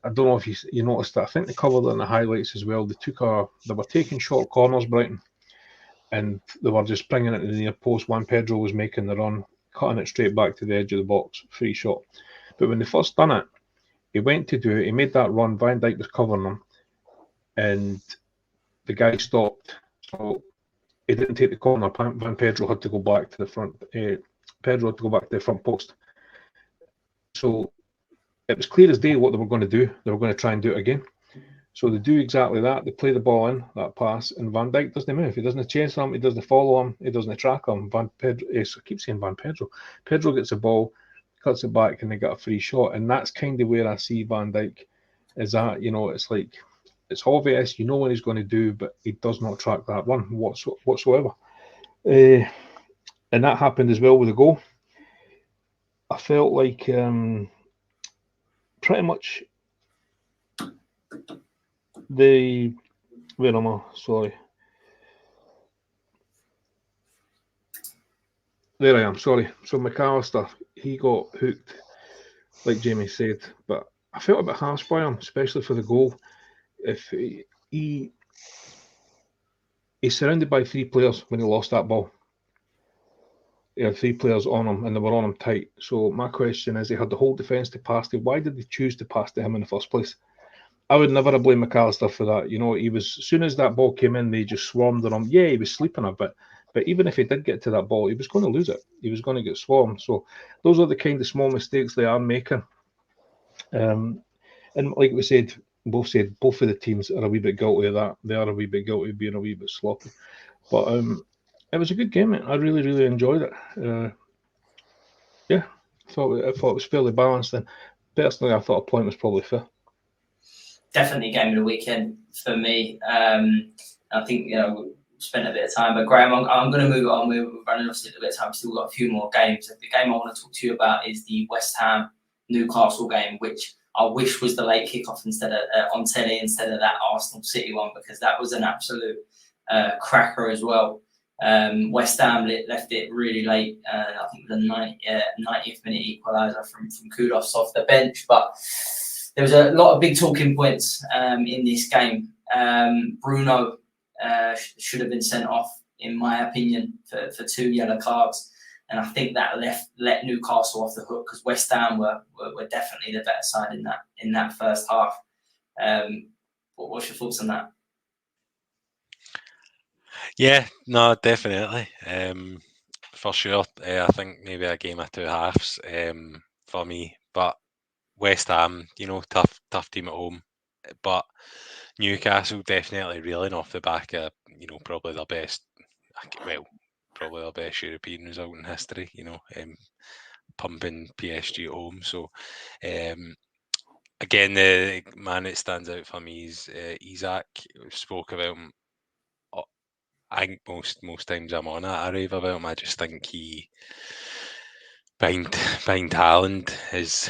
I don't know if you noticed that. I think they covered it in the highlights as well. They were taking short corners, Brighton, and they were just bringing it to the near post. Juan Pedro was making the run, cutting it straight back to the edge of the box, free shot. But when they first done it, he went to do it. He made that run. Van Dijk was covering him, and the guy stopped. So he didn't take the corner. Van Pedro had to go back to the front. Pedro had to go back to the front post. So it was clear as day what they were going to do. They were going to try and do it again. So they do exactly that. They play the ball in, that pass, and Van Dijk doesn't move. He doesn't chase him. He doesn't follow him. He doesn't track him. I keep saying Van Pedro. Pedro gets the ball, cuts it back, and they got a free shot. And that's kind of where I see Van Dijk is at. It's like, it's obvious, you know what he's going to do, but he does not track that run whatsoever. And that happened as well with the goal. I felt like pretty much where am I? Sorry. There I am, sorry. So McAllister, he got hooked, like Jamie said, but I felt a bit harsh by him, especially for the goal. If he's surrounded by 3 players when he lost that ball. He had 3 players on him, and they were on him tight. So my question is, he had the whole defence to pass to. Why did they choose to pass to him in the first place? I would never have blamed McAllister for that. He was, as soon as that ball came in, they just swarmed on him. Yeah, he was sleeping a bit, but even if he did get to that ball, he was going to lose it. He was going to get swarmed. So those are the kind of small mistakes they are making. And like we said, both of the teams are a wee bit guilty of that. They are a wee bit guilty of being a wee bit sloppy. But it was a good game, mate. I really, really enjoyed it. I thought it was fairly balanced. And personally, I thought a point was probably fair. Definitely game of the weekend for me. I think we spent a bit of time. But Graham, I'm going to move on. We're running off a bit of time. We've still got a few more games. The game I want to talk to you about is the West Ham Newcastle game, which I wish was the late kickoff instead of on telly instead of that Arsenal City one, because that was an absolute cracker as well. West Ham left it really late. I think the 90th minute equaliser from Kudus off the bench. But there was a lot of big talking points in this game. Bruno should have been sent off, in my opinion, for 2 yellow cards. And I think that let Newcastle off the hook, because West Ham were definitely the better side in that first half. What's your thoughts on that? Yeah, no, definitely. For sure. I think maybe a game of 2 halves for me. But West Ham, tough team at home. But Newcastle definitely reeling off the back of, probably their best, probably their best European result in history, pumping PSG at home. So, again, the man that stands out for me is Isak. We spoke about him. I think most times I'm on it, I rave about him. I just think he, behind Haaland, is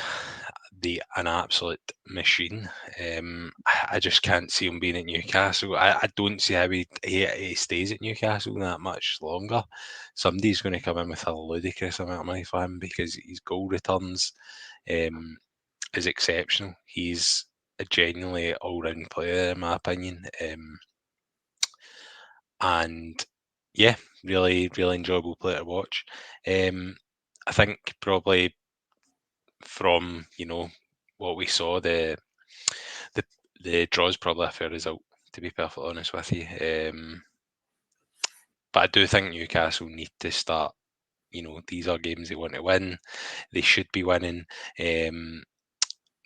an absolute machine. I just can't see him being at Newcastle. I don't see how he stays at Newcastle that much longer. Somebody's going to come in with a ludicrous amount of money for him, because his goal returns is exceptional. He's a genuinely all-round player, in my opinion. And yeah, really, really enjoyable player to watch. I think probably from what we saw, the draw's probably a fair result, to be perfectly honest with you. But I do think Newcastle need to start. These are games they want to win. They should be winning.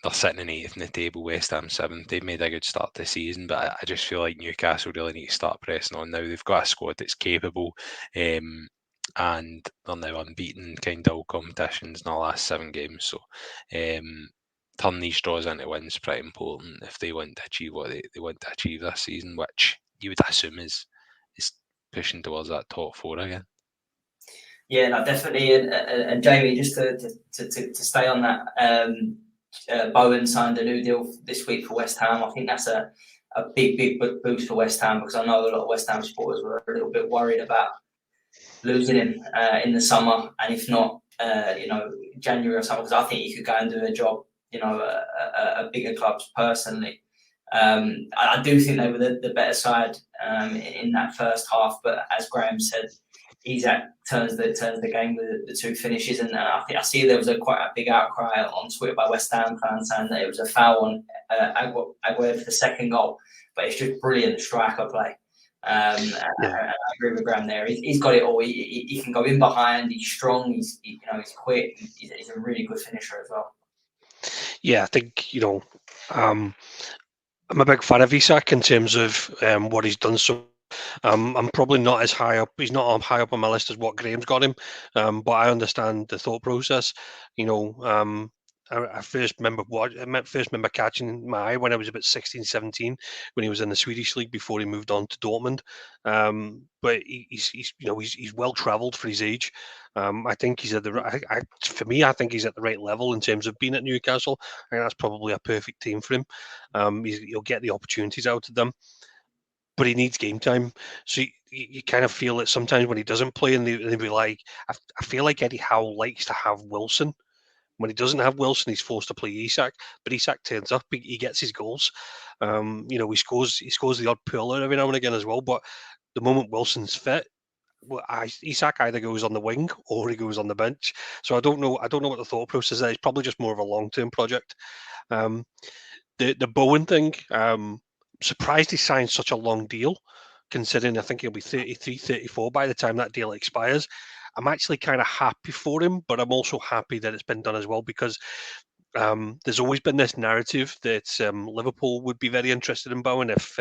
They're sitting in 8th in the table, West Ham 7th. They've made a good start to the season, but I just feel like Newcastle really need to start pressing on now. They've got a squad that's capable, and they're now unbeaten kind of all competitions in the last 7 games. So turn these draws into wins pretty important if they want to achieve what they want to achieve this season, which you would assume is pushing towards that top 4 again. Yeah, no, definitely. And Jamie, just to stay on that, Bowen signed a new deal this week for West Ham. I think that's a big boost for West Ham, because I know a lot of West Ham supporters were a little bit worried about losing him in the summer, and if not, January or something, because I think he could go and do a job a bigger clubs personally. I do think they were the better side in that first half, but as Graham said, Isak turns the game with the two finishes, and I think I see there was quite a big outcry on Twitter by West Ham fans saying that it was a foul on Aguerd for the second goal, but it's just brilliant striker play. I agree with Graham there. He's got it all. He can go in behind. He's strong. He's quick. He's a really good finisher as well. Yeah, I think I'm a big fan of Isak in terms of what he's done. So I'm probably not as high up. He's not high up on my list as what Graham's got him, but I understand the thought process. I first remember catching my eye when I was about 16, 17, when he was in the Swedish league before he moved on to Dortmund. But he's well travelled for his age. I think he's at I think he's at the right level in terms of being at Newcastle. I think that's probably a perfect team for him. He'll get the opportunities out of them, but he needs game time. So you kind of feel it sometimes when he doesn't play, and they'll be like, I feel like Eddie Howe likes to have Wilson. When he doesn't have Wilson, he's forced to play Isak, but Isak turns up, he gets his goals. He scores the odd puller every now and again as well. But the moment Wilson's fit, Isak either goes on the wing or he goes on the bench. So I don't know what the thought process is. It's probably just more of a long-term project. The Bowen thing, surprised he signed such a long deal, considering I think he'll be 33, 34 by the time that deal expires. I'm actually kind of happy for him, but I'm also happy that it's been done as well, because there's always been this narrative that Liverpool would be very interested in Bowen if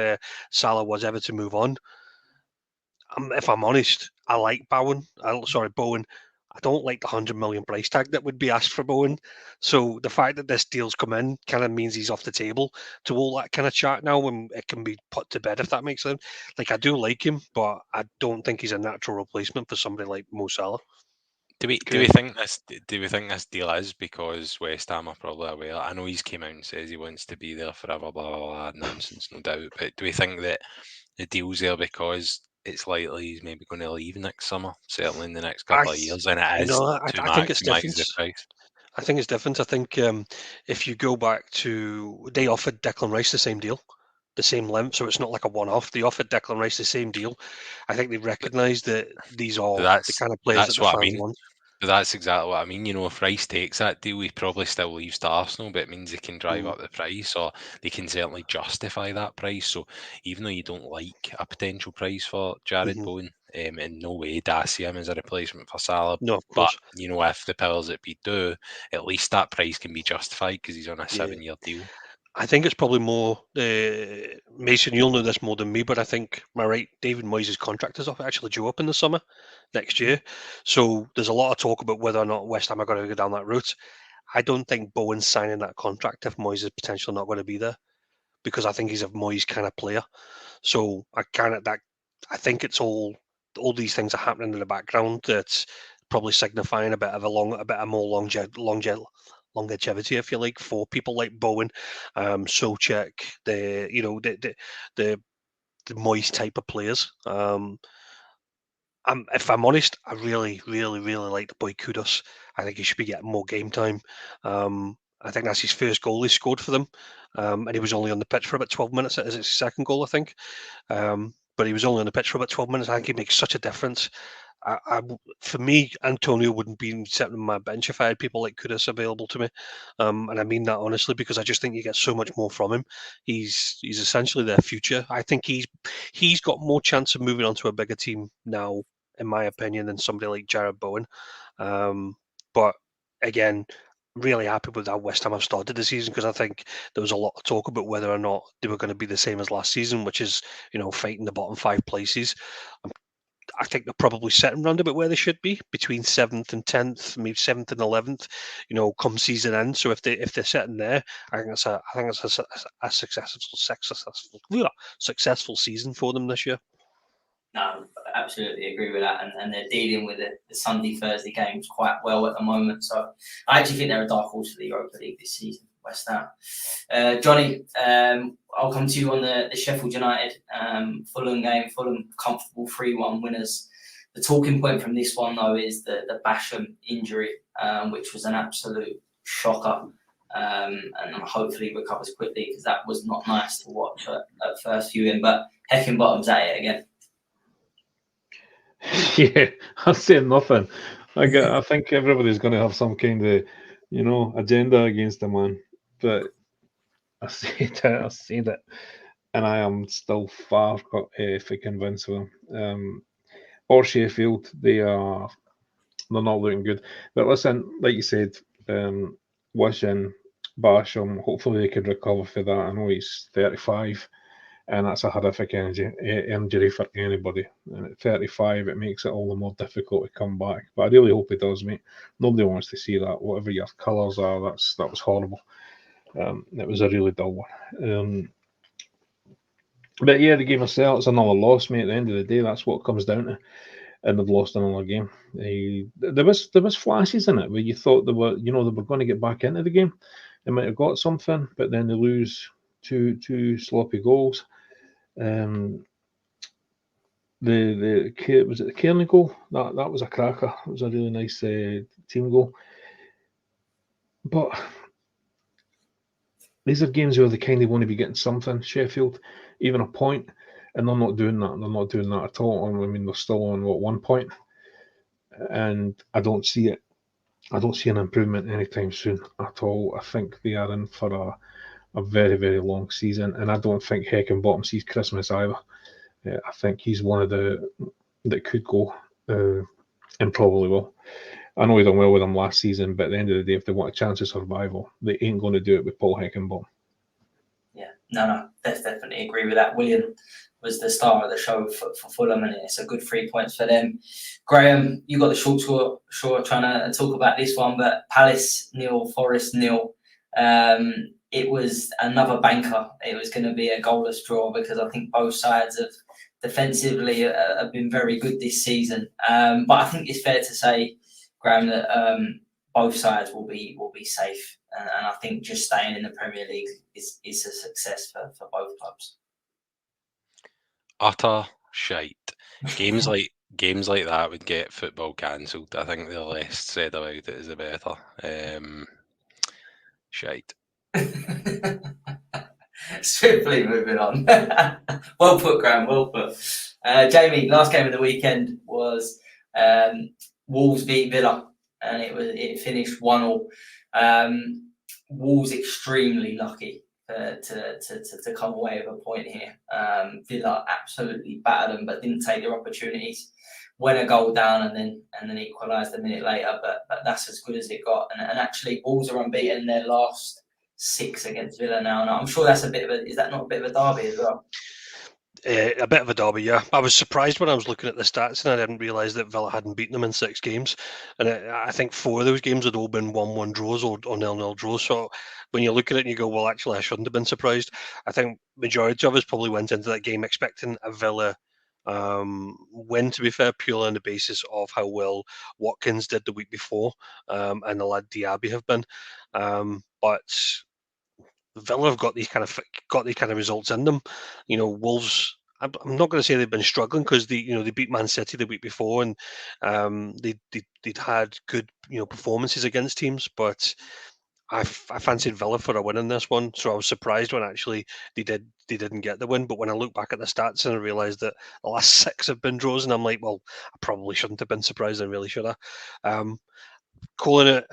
Salah was ever to move on. If I'm honest, I like Bowen. I don't like the 100 million price tag that would be asked for Bowen. So the fact that this deal's come in kind of means he's off the table to all that kind of chat now, and it can be put to bed, if that makes sense. Like, I do like him, but I don't think he's a natural replacement for somebody like Mo Salah. Do we think this deal is because West Ham are probably aware? I know he's came out and says he wants to be there forever, blah blah blah, nonsense, no doubt. But do we think that the deal's there because it's likely he's maybe going to leave next summer, certainly in the next couple of years, and it is to maximise the price? I think it's different. I think if you go back to, they offered Declan Rice the same deal, the same length, so it's not like a one-off. They offered Declan Rice the same deal. I think they recognise that these are the kind of players that the fans want. But that's exactly what I mean. If Rice takes that deal, he probably still leaves to Arsenal, but it means they can drive up the price, or they can certainly justify that price. So even though you don't like a potential price for Jared Bowen, in no way do I see him as a replacement for Salah. No, of course. But, if the powers that be do, at least that price can be justified because he's on a 7-year deal. I think it's probably more, Mason, you'll know this more than me, but I think, am I right, David Moyes' contract is actually due up in the summer next year. So there's a lot of talk about whether or not West Ham are going to go down that route. I don't think Bowen's signing that contract if Moyes is potentially not going to be there, because I think he's a Moyes kind of player. So I think it's all these things are happening in the background that's probably signifying a bit more longevity, if you like, for people like Bowen, Souček, the Moyes type of players. If I'm honest, I really, really, really like the boy Kudus. I think he should be getting more game time. I think that's his first goal he scored for them, and he was only on the pitch for about 12 minutes. It's his second goal, I think. But he was only on the pitch for about 12 minutes. I think he makes such a difference. For me, Antonio wouldn't be sitting on my bench if I had people like Kudus available to me, and I mean that honestly, because I just think you get so much more from him. He's essentially their future. I think he's got more chance of moving on to a bigger team now, in my opinion, than somebody like Jared Bowen. But again, really happy with how West Ham have started the season, because I think there was a lot of talk about whether or not they were going to be the same as last season, which is fighting the bottom 5 places. I think they're probably sitting around about where they should be, between 7th and 10th, maybe 7th and 11th, come season end. So if they're sitting there, I think it's a successful season for them this year. No, absolutely agree with that, and they're dealing with the Sunday, Thursday games quite well at the moment. So I actually think they're a dark horse for the Europa League this season, West Ham. Johnny, I'll come to you on the Sheffield United Fulham game. Fulham comfortable 3-1 winners. The talking point from this one, though, is the Basham injury, which was an absolute shocker. and hopefully recovers quickly, because that was not nice to watch at first viewing. But Heckingbottom's at it again. Yeah, I'm saying nothing. I think everybody's going to have some kind of, agenda against the man. But I said it, and I am still far from convinced of him. Or Sheffield, they're not looking good. But listen, like you said, wishing Basham, hopefully they could recover for that. I know he's 35, and that's a horrific injury for anybody. And at 35, it makes it all the more difficult to come back. But I really hope he does, mate. Nobody wants to see that. Whatever your colours are, that was horrible. It was a really dull one. But yeah, the game itself, it's another loss, mate. At the end of the day, that's what it comes down to. And they've lost another game. There was flashes in it where you thought they were going to get back into the game. They might have got something, but then they lose two sloppy goals. Was it the Kearney goal? That was a cracker. It was a really nice team goal. But these are games where they kind of want to be getting something. Sheffield, even a point, and they're not doing that. They're not doing that at all. I mean, they're still on 1 point, and I don't see it. I don't see an improvement anytime soon at all. I think they are in for a very, very long season, and I don't think Heckingbottom sees Christmas either. I think he's one of that could go, and probably will. I know he done well with them last season, but at the end of the day, if they want a chance of survival, they ain't going to do it with Paul Heckingbottom. Yeah, no, definitely agree with that. William was the star of the show for Fulham, and it's a good 3 points for them. Graham, you got the short sure trying to talk about this one, but Palace 0, Forest 0. It was another banker. It was going to be a goalless draw, because I think both sides have defensively have been very good this season. But I think it's fair to say, Graham, that both sides will be safe, and I think just staying in the Premier League is a success for both clubs. Utter shite. Games like that would get football cancelled. I think the less said about it is the better. Shite. Swiftly moving on. Well put, Graham. Well put. Jamie, last game of the weekend was Wolves beat Villa, and it finished 1-1. Wolves extremely lucky to come away with a point here. Villa absolutely battered them, but didn't take their opportunities. Went a goal down and then equalised a minute later, but that's as good as it got. And actually, Wolves are unbeaten in their last 6 against Villa now. And I'm sure that's is that not a bit of a derby as well? A bit of a derby, yeah. I was surprised when I was looking at the stats, and I didn't realise that Villa hadn't beaten them in 6 games. And I think 4 of those games had all been 1-1 draws or 0-0 draws. So when you look at it and you go, well, actually, I shouldn't have been surprised. I think majority of us probably went into that game expecting a Villa win, to be fair, purely on the basis of how well Watkins did the week before, and the lad Diaby have been. But Villa have got these kind of results in them. Wolves, I'm not going to say they've been struggling, because they beat Man City the week before, and they'd had good performances against teams, but I fancied Villa for a win in this one, so I was surprised when actually they didn't get the win. But when I look back at the stats and I realised that the last 6 have been draws, and I'm like, well, I probably shouldn't have been surprised. I really should have. Calling it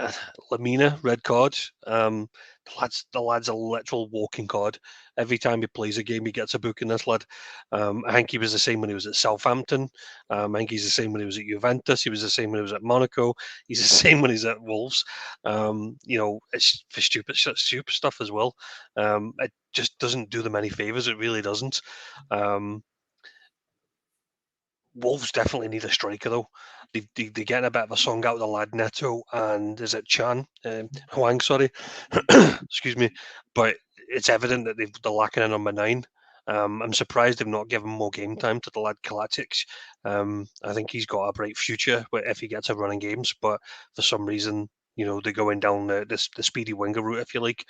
Lamina red card. The lad's a literal walking card. Every time he plays a game, he gets a booking, this lad. I think he was the same when he was at Southampton. I think he's the same when he was at Juventus. He was the same when he was at Monaco. He's the same when he's at Wolves. It's for stupid stuff as well. It just doesn't do them any favours. It really doesn't. Wolves definitely need a striker, though. They get a bit of a song out of the lad Neto and is it Huang, sorry, excuse me. But it's evident that they're lacking a number 9. I'm surprised they've not given more game time to the lad Kalatic. I think he's got a bright future if he gets a run in games, but for some reason, they're going down the speedy winger route, if you like.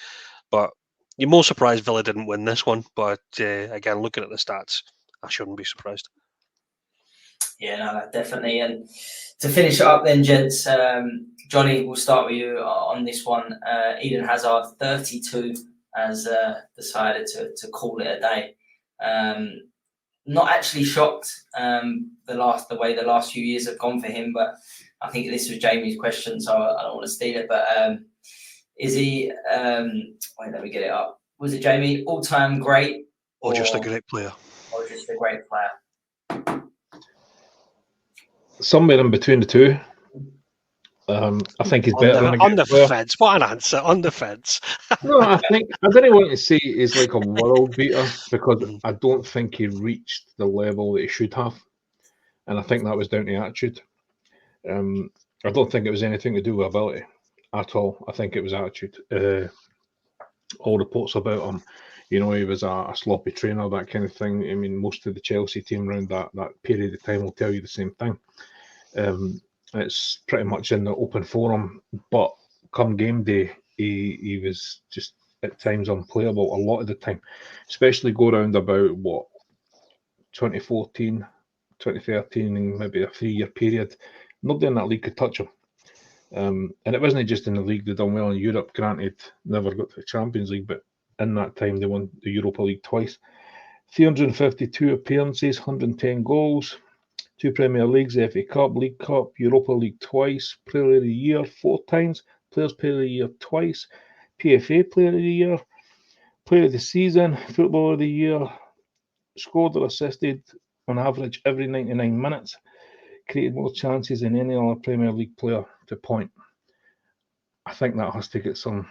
But you're more surprised Villa didn't win this one. But again, looking at the stats, I shouldn't be surprised. Yeah, no, definitely. And to finish it up then, gents, Johnny, we'll start with you on this one. Eden Hazard, 32, has decided to call it a day. Not actually shocked the way the last few years have gone for him, but I think this was Jamie's question, so I don't want to steal it. But is he? Wait, let me get it up. Was it Jamie all-time great, Or just a great player? or just a great player? Somewhere in between the two. I think he's better than a on great the player. fence. What an answer! On the fence. No, I didn't want to say he's like a world beater because I don't think he reached the level that he should have, and I think that was down to attitude. I don't think it was anything to do with ability at all. I think it was attitude. All reports about him, he was a sloppy trainer, that kind of thing. I mean, most of the Chelsea team around that period of time will tell you the same thing. It's pretty much in the open forum, but come game day, he was just at times unplayable a lot of the time, especially go around about 2014, 2013, and maybe a 3-year period. Nobody in that league could touch him. And it wasn't just in the league, they done well in Europe, granted, never got to the Champions League, but in that time they won the Europa League twice. 352 appearances, 110 goals, 2 Premier Leagues, FA Cup, League Cup, Europa League twice, Player of the Year 4 times, Players Player of the Year twice, PFA Player of the Year, Player of the Season, Footballer of the Year, scored or assisted on average every 99 minutes, created more chances than any other Premier League player to point. I think that has to get some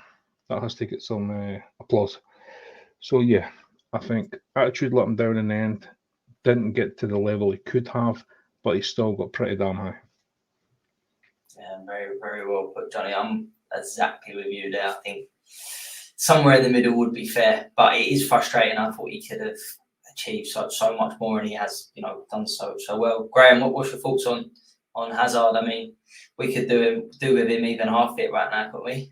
applause. So yeah, I think attitude let him down in the end. Didn't get to the level he could have, but he still got pretty damn high. Yeah, very, very well put, Johnny. I'm exactly with you there. I think somewhere in the middle would be fair, but it is frustrating. I thought he could have achieved so much more, and he has, done so well. Graham, what's your thoughts on Hazard? I mean, we could do with him even half it right now, couldn't we?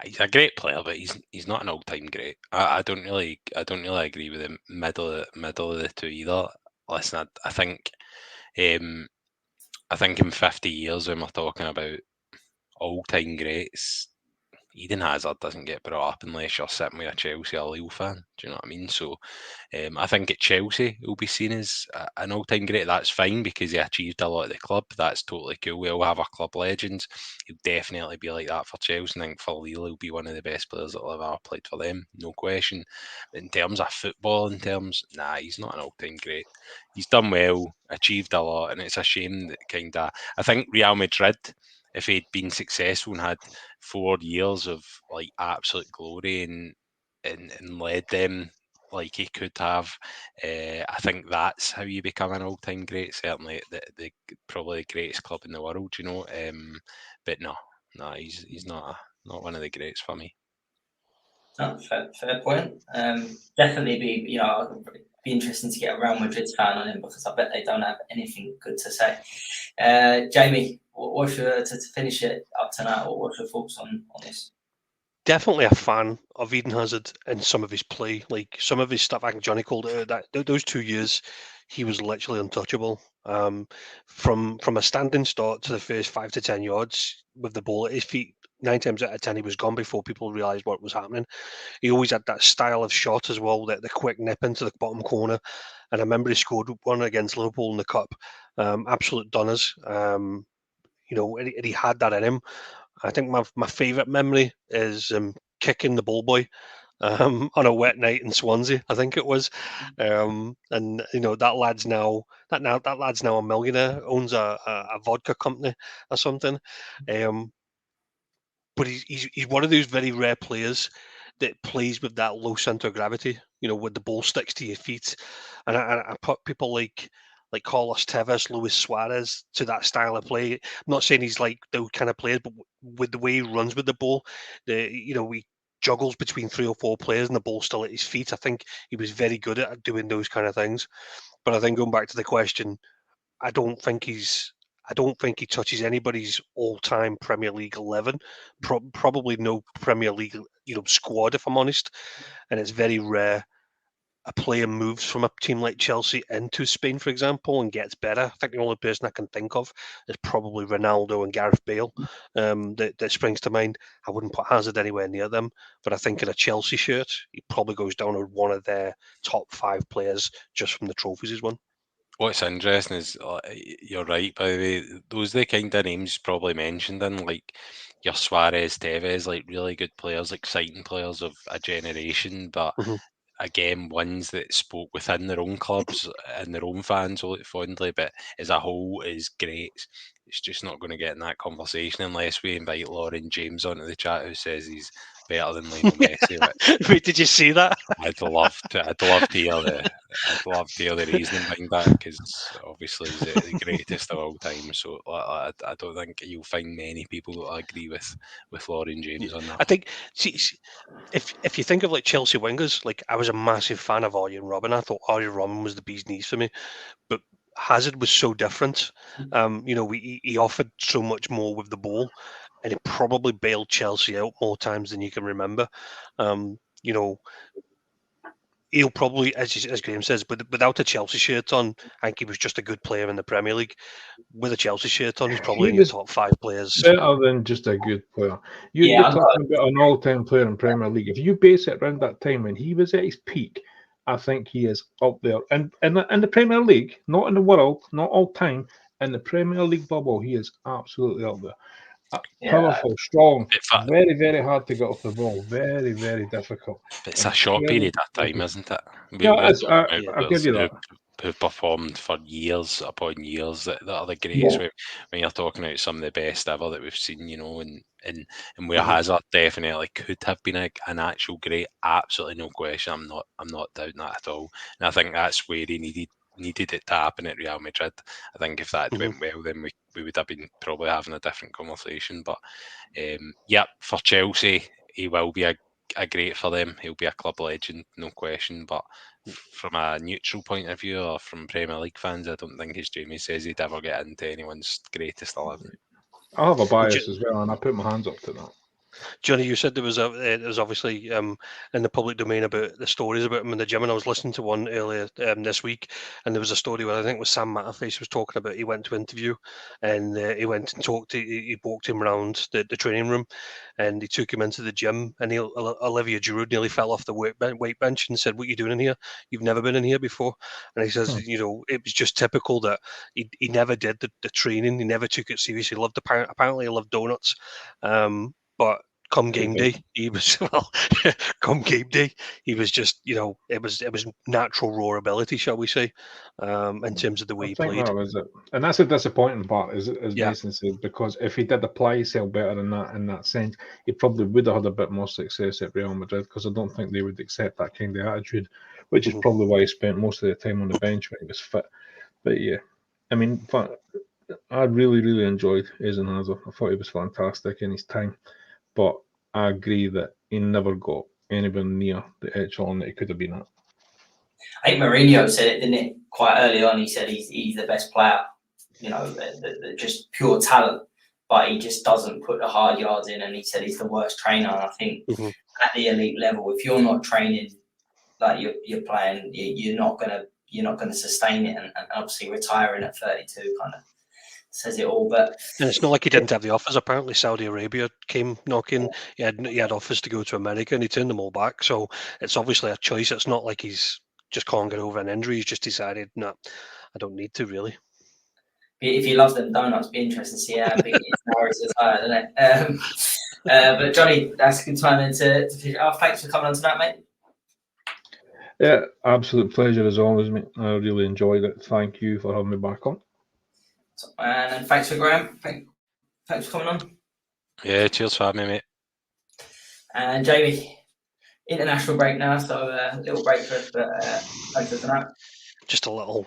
He's a great player, but he's not an all-time great. I don't really agree with him. Middle of the two either. Listen, I think in 50 years when we're talking about all-time greats, Eden Hazard doesn't get brought up unless you're sitting with a Chelsea or Lille fan. Do you know what I mean? So I think at Chelsea he'll be seen as an all-time great. That's fine because he achieved a lot at the club. That's totally cool. We all have our club legends. He'll definitely be like that for Chelsea. I think for Lille he'll be one of the best players that will ever played for them, no question. But in terms of football, nah, he's not an all-time great. He's done well, achieved a lot, and it's a shame that I think Real Madrid, if he'd been successful and had 4 years of like absolute glory and led them like he could have, I think that's how you become an all-time great. Certainly, the probably the greatest club in the world, But no, he's not one of the greats for me. No, fair point. Definitely be interesting to get a Real Madrid fan on him because I bet they don't have anything good to say. Jamie, what's your to finish it up tonight? What's your thoughts on this? Definitely a fan of Eden Hazard and some of his play, like some of his stuff. I think Johnny called it out. That those 2 years, he was literally untouchable. From a standing start to the first 5 to 10 yards with the ball at his feet, 9 times out of 10 he was gone before people realised what was happening. He always had that style of shot as well, the quick nip into the bottom corner. And I remember he scored one against Liverpool in the cup. Absolute donners. And he had that in him. I think my favourite memory is kicking the ball boy on a wet night in Swansea, I think it was. And that lad's now a millionaire, owns a vodka company or something. But he's one of those very rare players that plays with that low centre of gravity, when the ball sticks to your feet. And I put people like Carlos Tevez, Luis Suarez to that style of play. I'm not saying he's like those kind of players, but with the way he runs with the ball, he juggles between 3 or 4 players and the ball's still at his feet. I think he was very good at doing those kind of things. But I think going back to the question, I don't think he touches anybody's all-time Premier League 11. Probably no Premier League, squad, if I'm honest. And it's very rare a player moves from a team like Chelsea into Spain, for example, and gets better. I think the only person I can think of is probably Ronaldo and Gareth Bale. That springs to mind. I wouldn't put Hazard anywhere near them, but I think in a Chelsea shirt, he probably goes down as one of their top 5 players just from the trophies he's won. What's interesting is, you're right, by the way, those are the kind of names probably mentioned in, like, your Suarez, Tevez, like really good players, exciting players of a generation, but again, ones that spoke within their own clubs and their own fans fondly, but as a whole is great. It's just not going to get in that conversation unless we invite Lauren James onto the chat, who says he's better than Lionel Messi. Wait, did you see that? I'd love to hear the reasoning behind that, because obviously he's the greatest of all time. So I don't think you'll find many people that agree with Lauren James on that. I think, if you think of like Chelsea wingers, like I was a massive fan of Arjen Robben. I thought Arjen Robben was the bee's knees for me, but Hazard was so different. He offered so much more with the ball, and he probably bailed Chelsea out more times than you can remember. He'll probably, as Graham says, but without a Chelsea shirt on, I think he was just a good player in the Premier League. With a Chelsea shirt on, he's probably in your top 5 players. Better than just a good player. You're talking about an all-time player in Premier League. If you base it around that time when he was at his peak, I think he is up there. And in the Premier League, not in the world, not all time, in the Premier League bubble, he is absolutely up there. Powerful, strong, very, very hard to get off the ball. Very, very difficult. It's a short period of time, isn't it? I'll give you that. Who've performed for years upon years that are the greats. When you're talking about some of the best ever that we've seen, and where Hazard definitely could have been an actual great, absolutely no question. I'm not doubting that at all. And I think that's where he needed it to happen at Real Madrid. I think if that went well, then we would have been probably having a different conversation. But for Chelsea, he will be a great for them. He'll be a club legend, no question. But from a neutral point of view, or from Premier League fans, I don't think, as Jamie says, he'd ever get into anyone's greatest 11. I have a bias as well, and I put my hands up to that. Johnny, you said there was obviously in the public domain about the stories about him in the gym, and I was listening to one earlier this week, and there was a story where I think it was Sam Matterface was talking about. He went to interview, and he went and talked. He walked him around the training room, and he took him into the gym, and Olivia Giroud nearly fell off the weight bench and said, "What are you doing in here? You've never been in here before." And he says, it was just typical that he never did the training. He never took it seriously. Apparently he loved donuts. But come game day, he was come game day, he was just it was natural raw ability, shall we say, in terms of the way he played. That was it, and that's a disappointing part, as Mason said, because if he did apply himself better in that sense, he probably would have had a bit more success at Real Madrid, because I don't think they would accept that kind of attitude, which is probably why he spent most of the time on the bench when he was fit. But yeah, I mean, I really, really enjoyed Eden Hazard. I thought he was fantastic in his time. But I agree that he never got anywhere near the echelon that he could have been at. I think Mourinho said it, didn't it? Quite early on, he said he's the best player, just pure talent, but he just doesn't put the hard yards in, and he said he's the worst trainer. And I think at the elite level, if you're not training like you're playing, you're not gonna sustain it, and obviously retiring at 32 kind of says it all. But and it's not like he didn't have the offers. Apparently Saudi Arabia came knocking. He had offers to go to America, and he turned them all back. So it's obviously a choice. It's not like he's just can't get over an injury. He's just decided, no, I don't need to really. If he loves them donuts, it'd be interesting to see how big he is now he's retired, isn't it? But Johnny, that's a good time to finish off. Thanks for coming on tonight, mate. Yeah, absolute pleasure as always, mate. I really enjoyed it. Thank you for having me back on. And thanks for Graham. Thanks for coming on. Yeah, cheers for having me, mate. And Jamie, international break now, so a little break for us, but thanks for tonight. Just a little,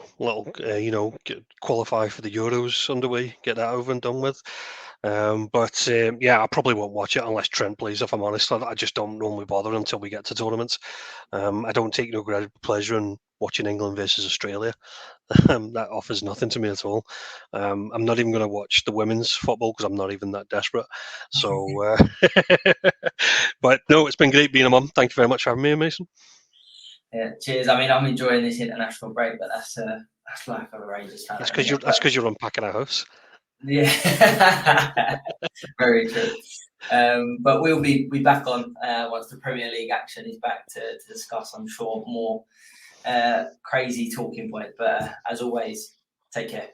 qualify for the Euros underway, get that over and done with. But I probably won't watch it unless Trent plays, if I'm honest. I just don't normally bother until we get to tournaments. I don't take no great pleasure in watching England versus Australia. That offers nothing to me at all. I'm not even going to watch the women's football because I'm not even that desperate. So, but no, it's been great being a mum. Thank you very much for having me, Mason. Yeah, cheers. I mean, I'm enjoying this international break, but that's life of a Rangers fan. That's because you're unpacking a house. Yeah, very true. But we'll be back on once the Premier League action is back to discuss, I'm sure, more crazy talking points. But as always, take care.